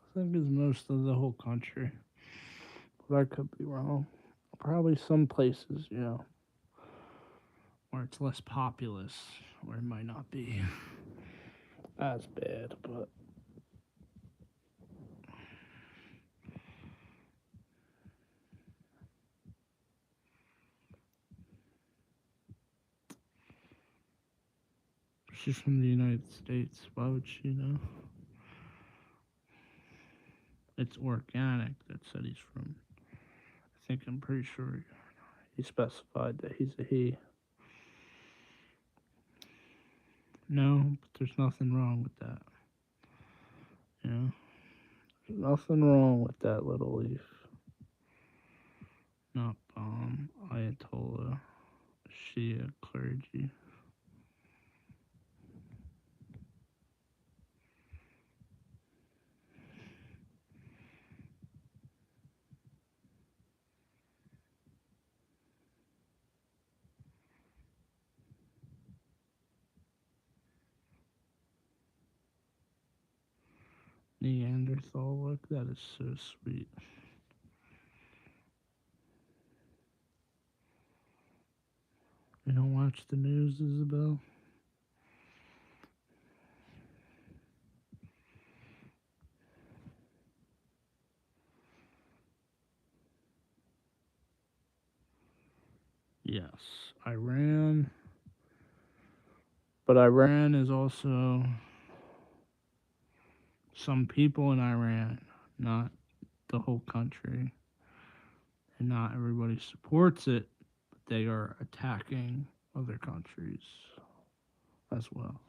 most of the whole country, but I could be wrong. Probably some places, where it's less populous, where it might not be as bad, but she's from the United States. Why would she know? It's organic. That said he's from. I'm pretty sure he specified that he's a he. No, but there's nothing wrong with that. There's nothing wrong with that little leaf. Not bomb, Ayatollah, Shia clergy. Neanderthal look, that is so sweet. You don't watch the news, Isabel? Yes, Iran. But Iran is also some people in Iran, not the whole country. And not everybody supports it, but they are attacking other countries as well.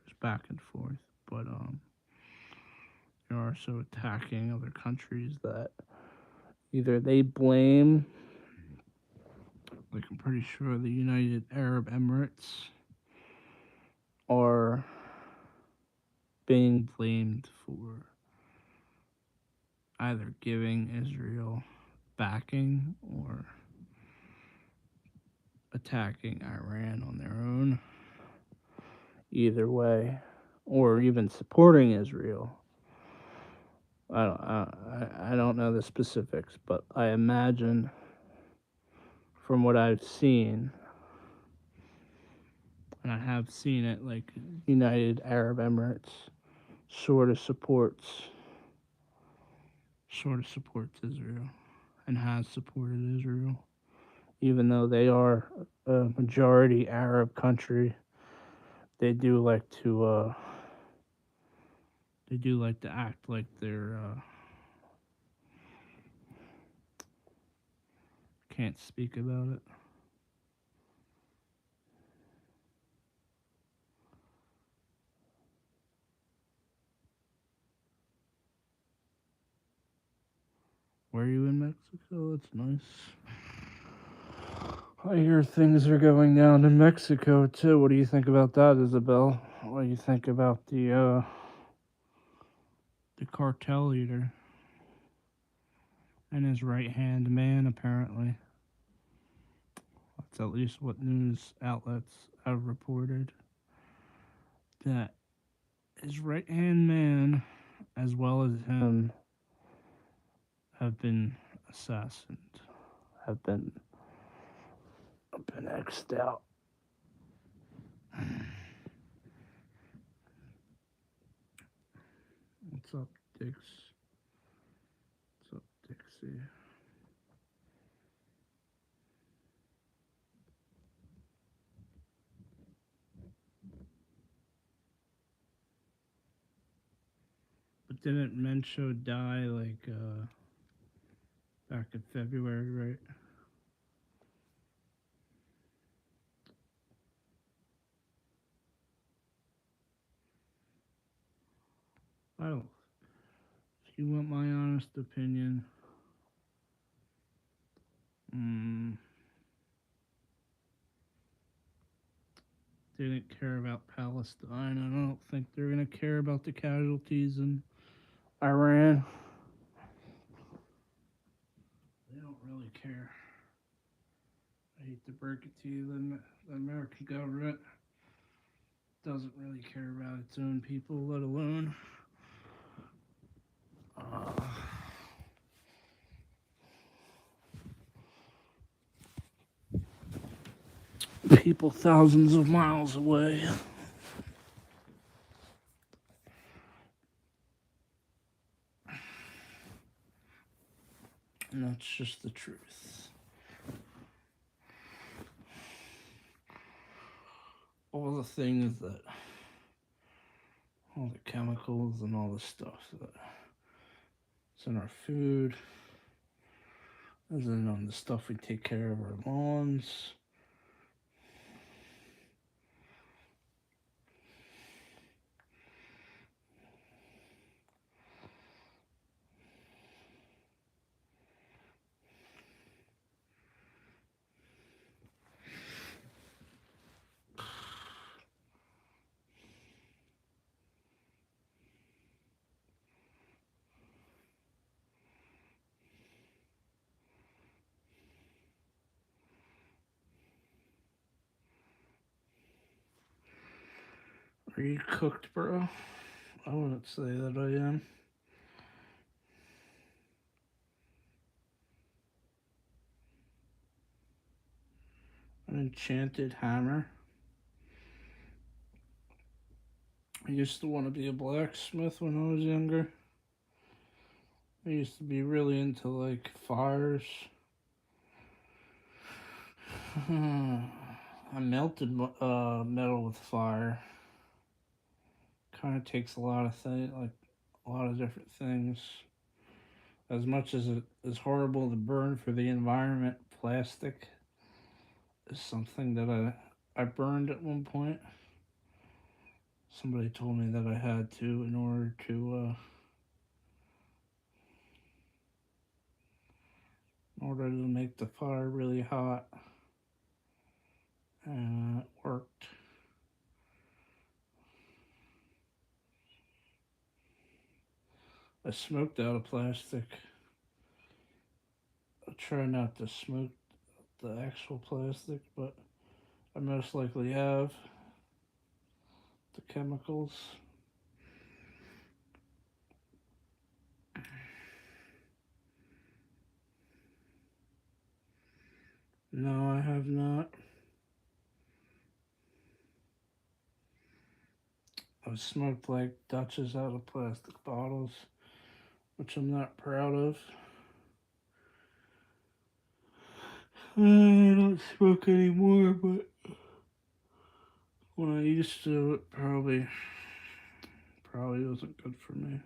There's back and forth, but they're also attacking other countries that either they blame, like I'm pretty sure the United Arab Emirates are being blamed for either giving Israel backing or attacking Iran on their own. Either way, or even supporting Israel. I don't know the specifics, but I imagine from what I've seen, and I have seen it, like United Arab Emirates sort of supports Israel and has supported Israel, even though they are a majority Arab country. They do like to act like they're can't speak about it. Were you in Mexico? That's nice. I hear things are going down in Mexico too. What do you think about that, Isabel? What do you think about the cartel leader and his right hand man? Apparently, that's at least what news outlets have reported. That his right hand man, as well as him, have been assassinated. Have been X'd out. What's up, Dix? What's up, Dixie? But didn't Mencho die like back in February, right? I don't. If you want my honest opinion, didn't care about Palestine. I don't think they're gonna care about the casualties in Iran. They don't really care. I hate to break it to you, the American government doesn't really care about its own people, let alone people thousands of miles away. And that's just the truth. All the things that, all the chemicals and all the stuff that's in our food, as in on the stuff we take care of our lawns. Are you cooked, bro? I wouldn't say that I am. An enchanted hammer. I used to want to be a blacksmith when I was younger. I used to be really into like fires. I melted metal with fire. Kind of takes a lot of things, like a lot of different things. As much as it is horrible to burn for the environment, plastic is something that I burned at one point. Somebody told me that I had to in order to make the fire really hot, and it worked. I smoked out of plastic. I try not to smoke the actual plastic, but I most likely have the chemicals. No, I have not. I've smoked like Dutches out of plastic bottles, which I'm not proud of. I don't smoke anymore, but when I used to, it probably wasn't good for me.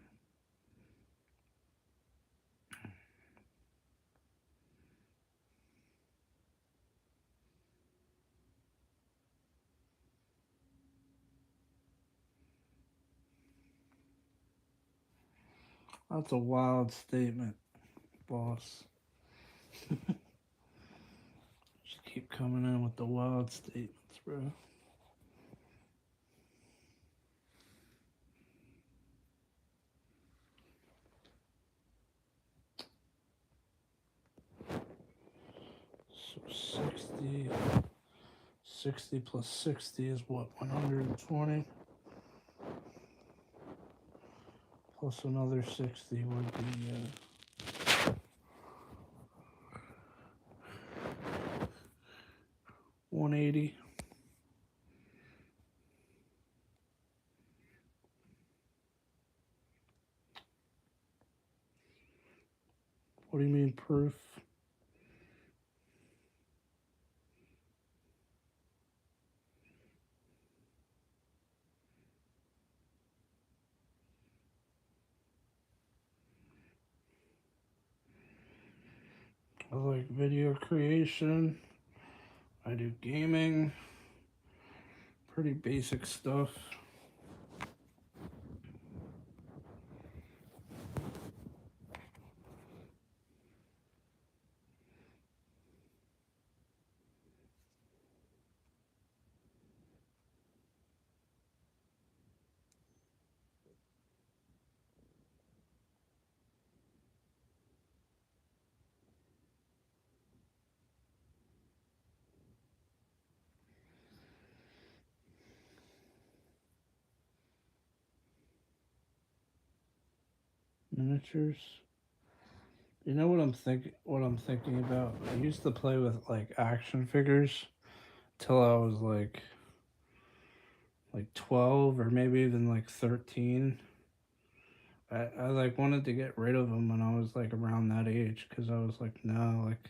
That's a wild statement, boss. Just keep coming in with the wild statements, bro. So 60 plus 60 is what, 120? Plus another 60 would be 180. proof. I like video creation. I do gaming. Pretty basic stuff. Miniatures. You know what I'm thinking? What I'm thinking about? I used to play with like action figures till I was like 12 or maybe even like 13. I like wanted to get rid of them when I was like around that age because I was like, no, like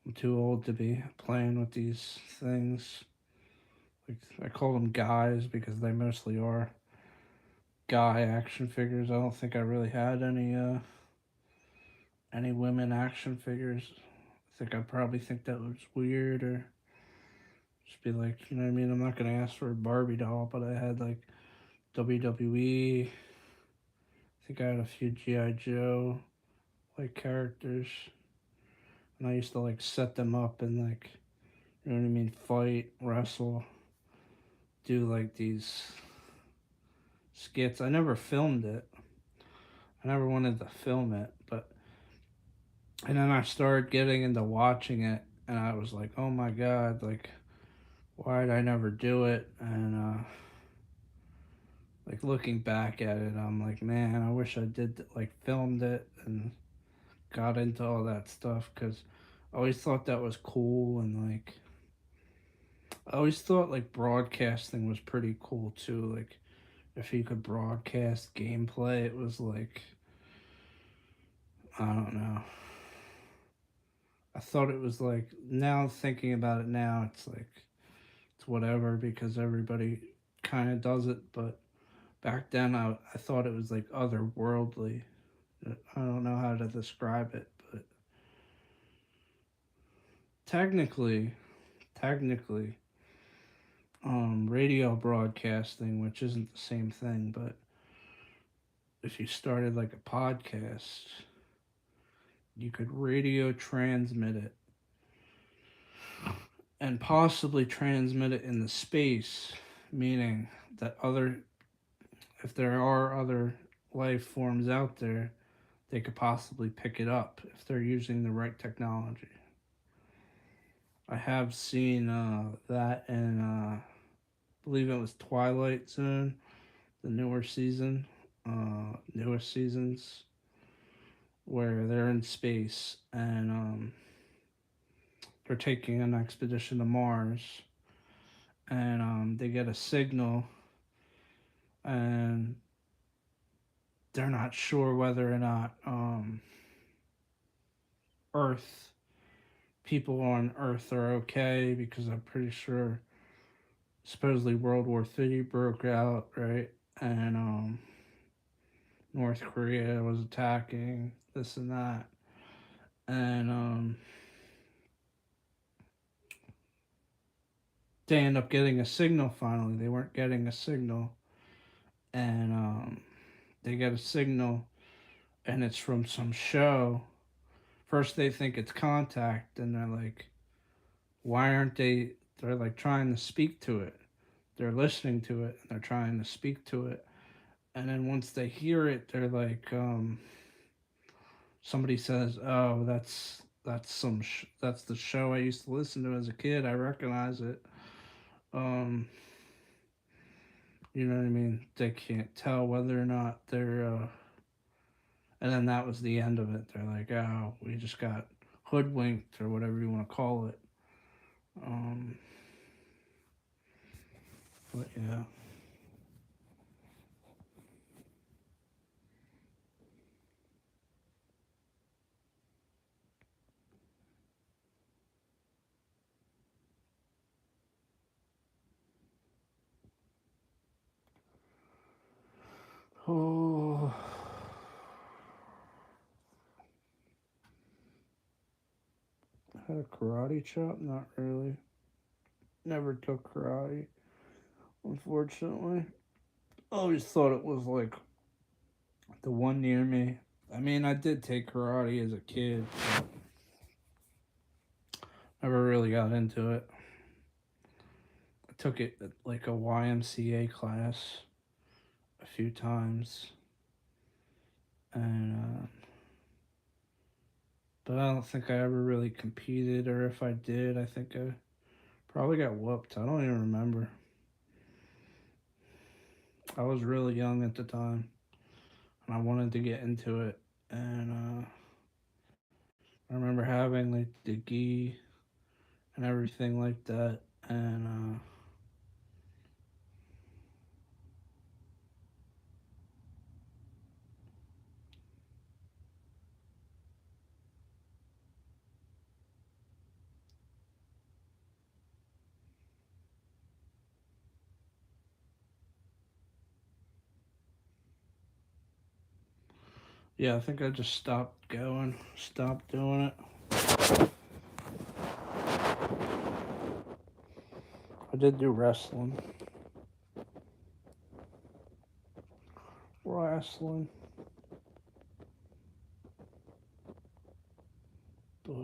I'm too old to be playing with these things. Like I call them guys because they mostly are guy action figures. I don't think I really had any women action figures. I think I probably think that was weird or just be like, you know what I mean? I'm not gonna ask for a Barbie doll, but I had like WWE. I think I had a few GI Joe like characters, and I used to like set them up and like, you know what I mean, fight, wrestle, do like these skits. I never filmed it. I never wanted to film it, but and then I started getting into watching it, and I was like, oh my god, like why did I never do it? And like looking back at it, I'm like, man, I wish I did like filmed it and got into all that stuff because I always thought that was cool and like I always thought like broadcasting was pretty cool too. Like if you could broadcast gameplay, it was like I don't know. I thought it was like now thinking about it now, it's like it's whatever because everybody kind of does it, but back then I thought it was like otherworldly. I don't know how to describe it, but technically, technically, radio broadcasting, which isn't the same thing, but if you started like a podcast, you could radio transmit it and possibly transmit it in the space, meaning that if there are other life forms out there, they could possibly pick it up if they're using the right technology. I have seen that in, I believe it was Twilight Zone, the newest seasons, where they're in space and they're taking an expedition to Mars, and they get a signal, and they're not sure whether or not Earth people on Earth are okay because I'm pretty sure supposedly World War III broke out, right? And North Korea was attacking this and that, and they end up getting a signal finally. They weren't getting a signal, and they get a signal, and it's from some show. First, they think it's contact, and they're like, why aren't they? They're like trying to speak to it. They're listening to it, and they're trying to speak to it. And then once they hear it, they're like, somebody says, "Oh, that's the show I used to listen to as a kid. I recognize it." Um, you know what I mean? They can't tell whether or not they're. And then that was the end of it. They're like, "Oh, we just got hoodwinked or whatever you want to call it." Um, but yeah. Oh, had a karate chop? Not really. Never took karate, unfortunately. Always thought it was like the one near me. I mean, I did take karate as a kid, but never really got into it. I took it at like a YMCA class a few times, and but I don't think I ever really competed, or if I did, I think I probably got whooped. I don't even remember. I was really young at the time, and I wanted to get into it, and I remember having like the gi and everything like that, and yeah, I think I just stopped going, stopped doing it. I did do wrestling, but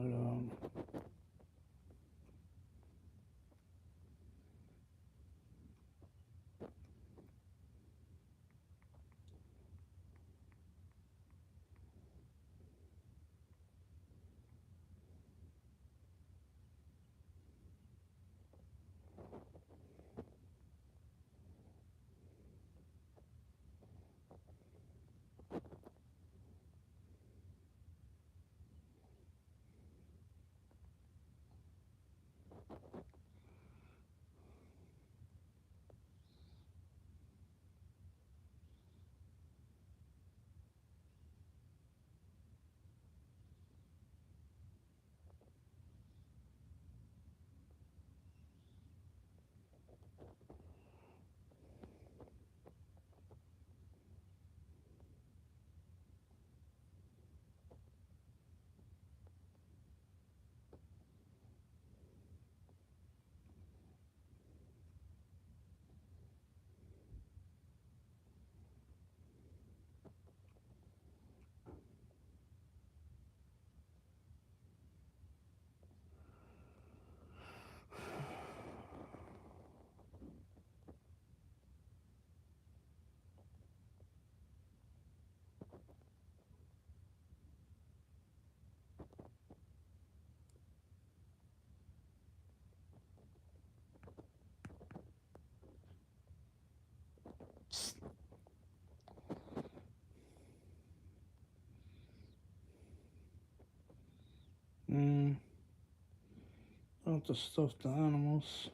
mm, not the stuffed animals,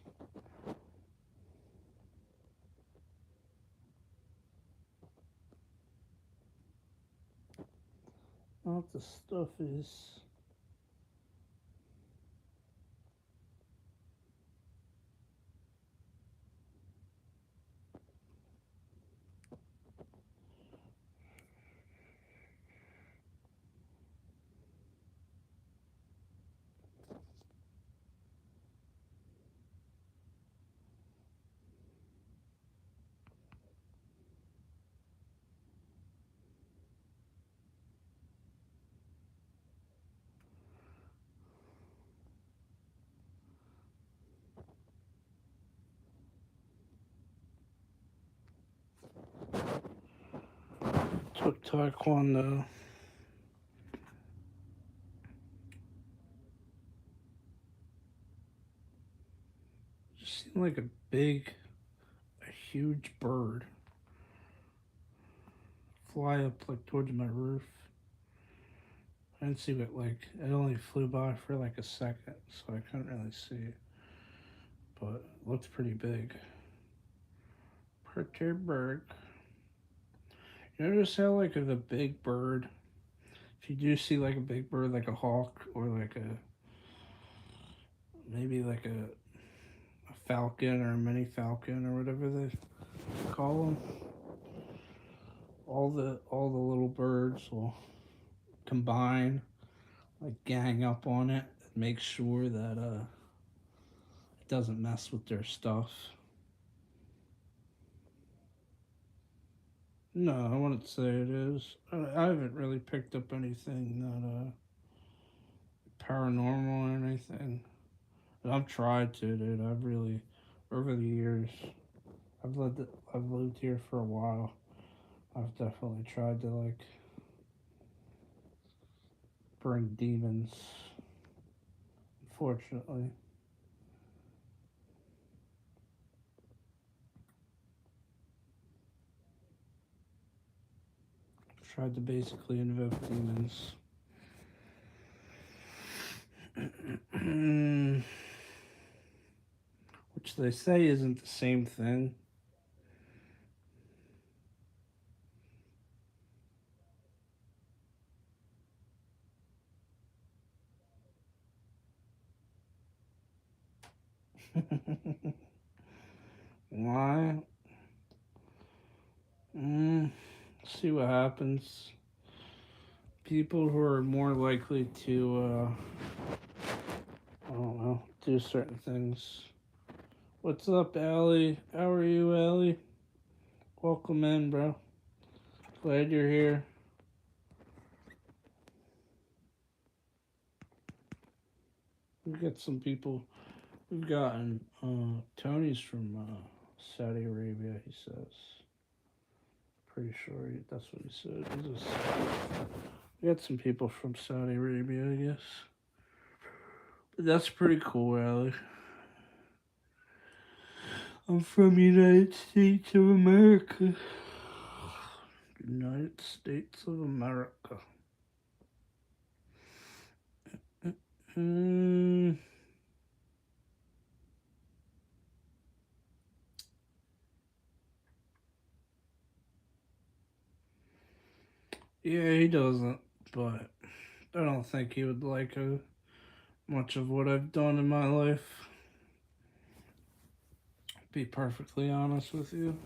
not the stuffies. Took taekwondo. Just seemed like a huge bird fly up like towards my roof. I didn't see it like it only flew by for like a second, so I couldn't really see it, but it looked pretty big. Pretty bird. You notice how like if a big bird, if you do see like a big bird, like a hawk or like a maybe like a falcon or a mini falcon or whatever they call them, all the little birds will combine, like gang up on it, and make sure that it doesn't mess with their stuff. No, I wouldn't say it is. I haven't really picked up anything that paranormal or anything. I've tried to, dude. I've really, over the years, I've lived I've lived here for a while. I've definitely tried to like bring demons. Unfortunately, I've tried to basically invoke demons. Which they say isn't the same thing. Why? Mm, see what happens. People who are more likely to, I don't know, do certain things. What's up, Allie? How are you, Allie? Welcome in, bro. Glad you're here. We've got some people. We've gotten Tony's from Saudi Arabia. He says. Pretty sure that's what he said. We got some people from Saudi Arabia, I guess. But that's pretty cool, Allie. I'm from United States of America. United States of America. Mm. Yeah, he doesn't, but I don't think he would like much of what I've done in my life. Be perfectly honest with you.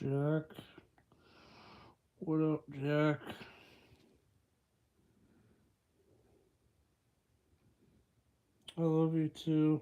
Jack? What up, Jack? I love you too.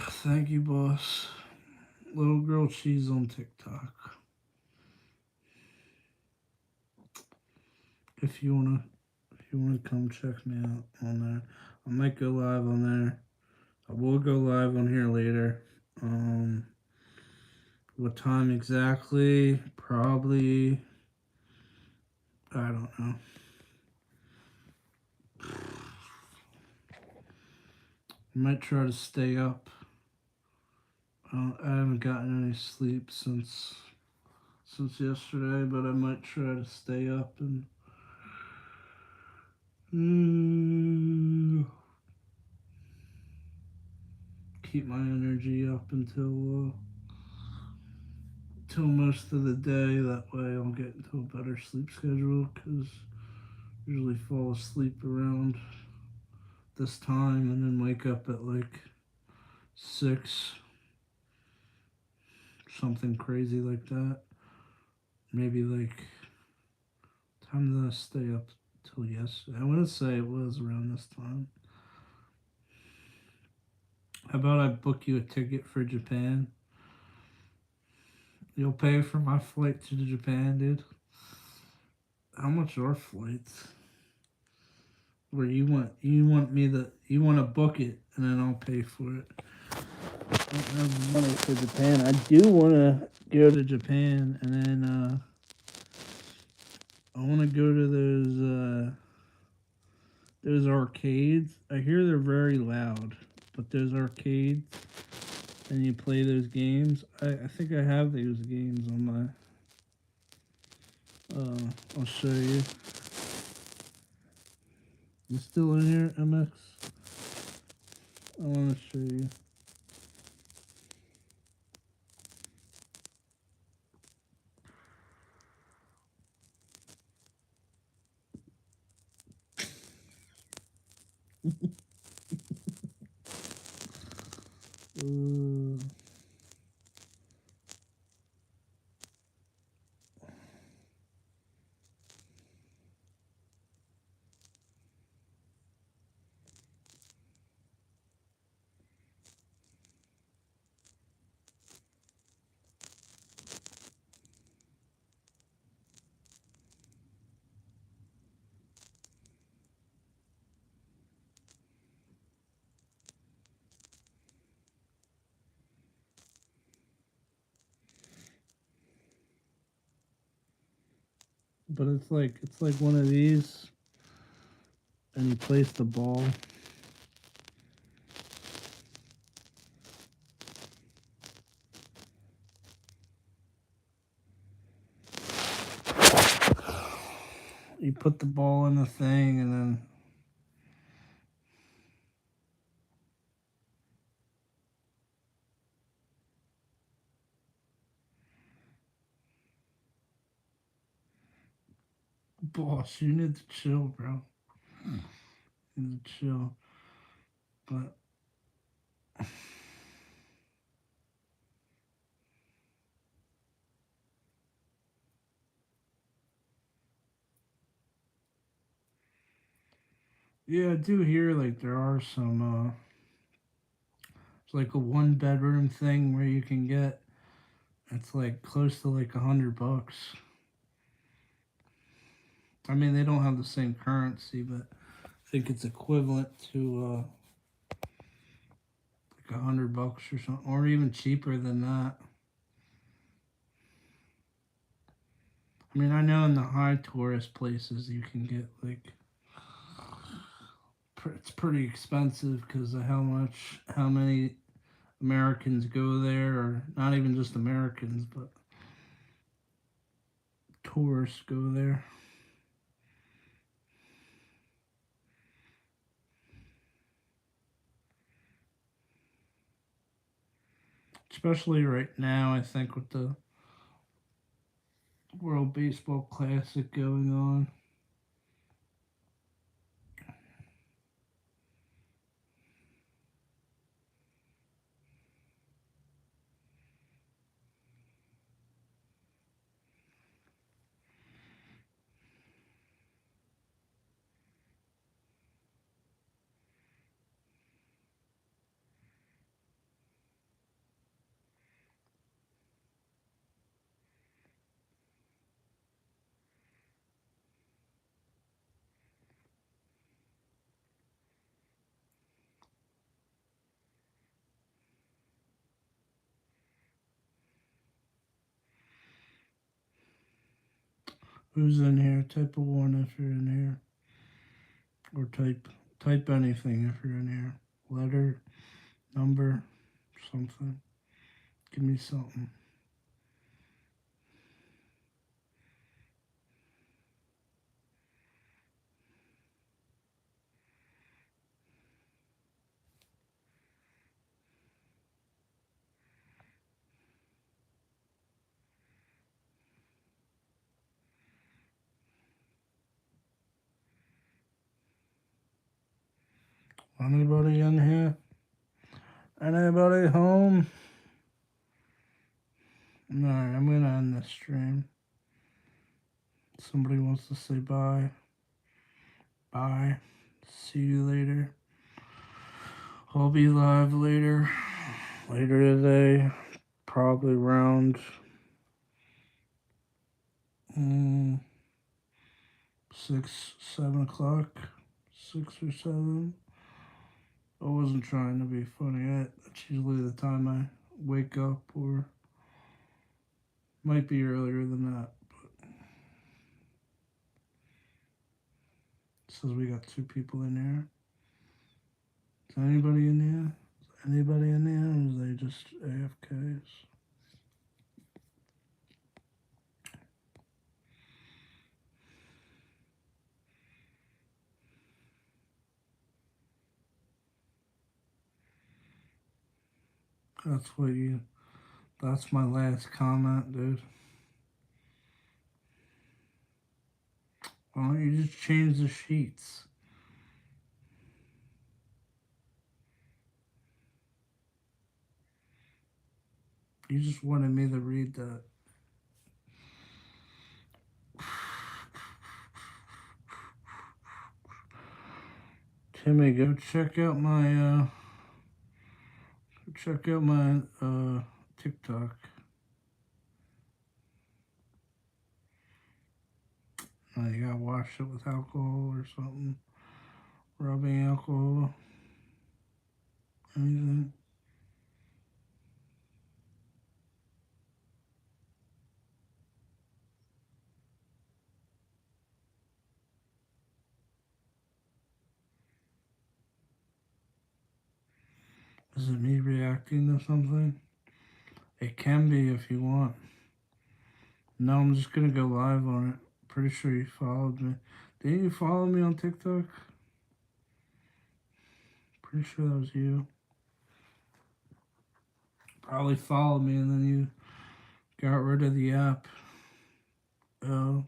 Thank you, boss. Little girl cheese on TikTok. If you wanna, if you wanna come check me out on there, I might go live on there. I will go live on here later. Um, what time exactly? Probably. I don't know. I might try to stay up I haven't gotten any sleep since yesterday, but I might try to stay up and mm, keep my energy up until most of the day. That way, I'll get into a better sleep schedule. Cause I usually fall asleep around this time and then wake up at like 6, something crazy like that. Maybe like time did I stay up till yesterday? I want to say it was around this time. How about I book you a ticket for Japan? You'll pay for my flight to Japan, dude. How much are flights? Where you want to book it and then I'll pay for it. I don't have money for Japan. I do want to go to Japan and then I want to go to those arcades. I hear they're very loud, but those arcades and you play those games. I think I have those games on my. I'll show you. You still in here, MX? I want to show you. Uh, but it's like one of these, and you place the ball. You put the ball in the thing, and then boss, you need to chill, bro. You need to chill. But yeah, I do hear like there are some. It's like a one bedroom thing where you can get. It's like close to like $100. I mean, they don't have the same currency, but I think it's equivalent to like $100 or something, or even cheaper than that. I mean, I know in the high tourist places you can get like it's pretty expensive because of how many Americans go there, or not even just Americans, but tourists go there. Especially right now, I think with the World Baseball Classic going on. Who's in here? Type a one if you're in here, or type anything if you're in here. Letter, number, something. Give me something. Anybody in here? Anybody home? Alright, I'm gonna end this stream. Somebody wants to say bye. Bye. See you later. I'll be live later. Later today. Probably around 6, 7 o'clock. 6 or 7. I wasn't trying to be funny. That's usually the time I wake up, or might be earlier than that. But it says we got 2 people in here. Is anybody in here? Is anybody in here, or is they just AFKs? That's what you. That's my last comment, dude. Why don't you just change the sheets? You just wanted me to read that. Timmy, go check out my TikTok. You gotta wash it with alcohol or something. Rubbing alcohol. Anything. Is it me reacting to something? It can be if you want. No, I'm just gonna go live on it. Pretty sure you followed me. Didn't you follow me on TikTok? Pretty sure that was you. Probably followed me and then you got rid of the app. Oh.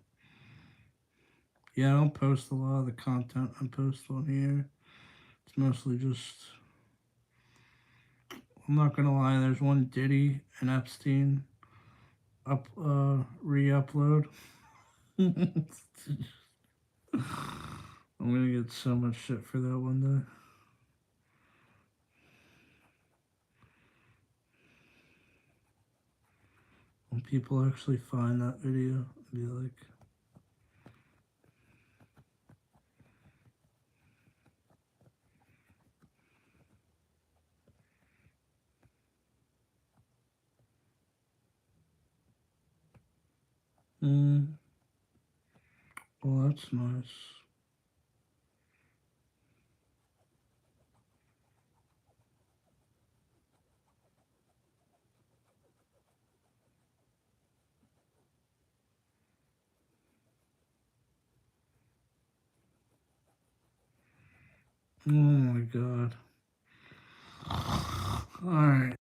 Yeah, I don't post a lot of the content I post on here. It's mostly just. I'm not gonna lie, there's one Diddy and Epstein re-upload. I'm gonna get so much shit for that one day. When people actually find that video, be like, well, that's nice. Oh my god. Alright.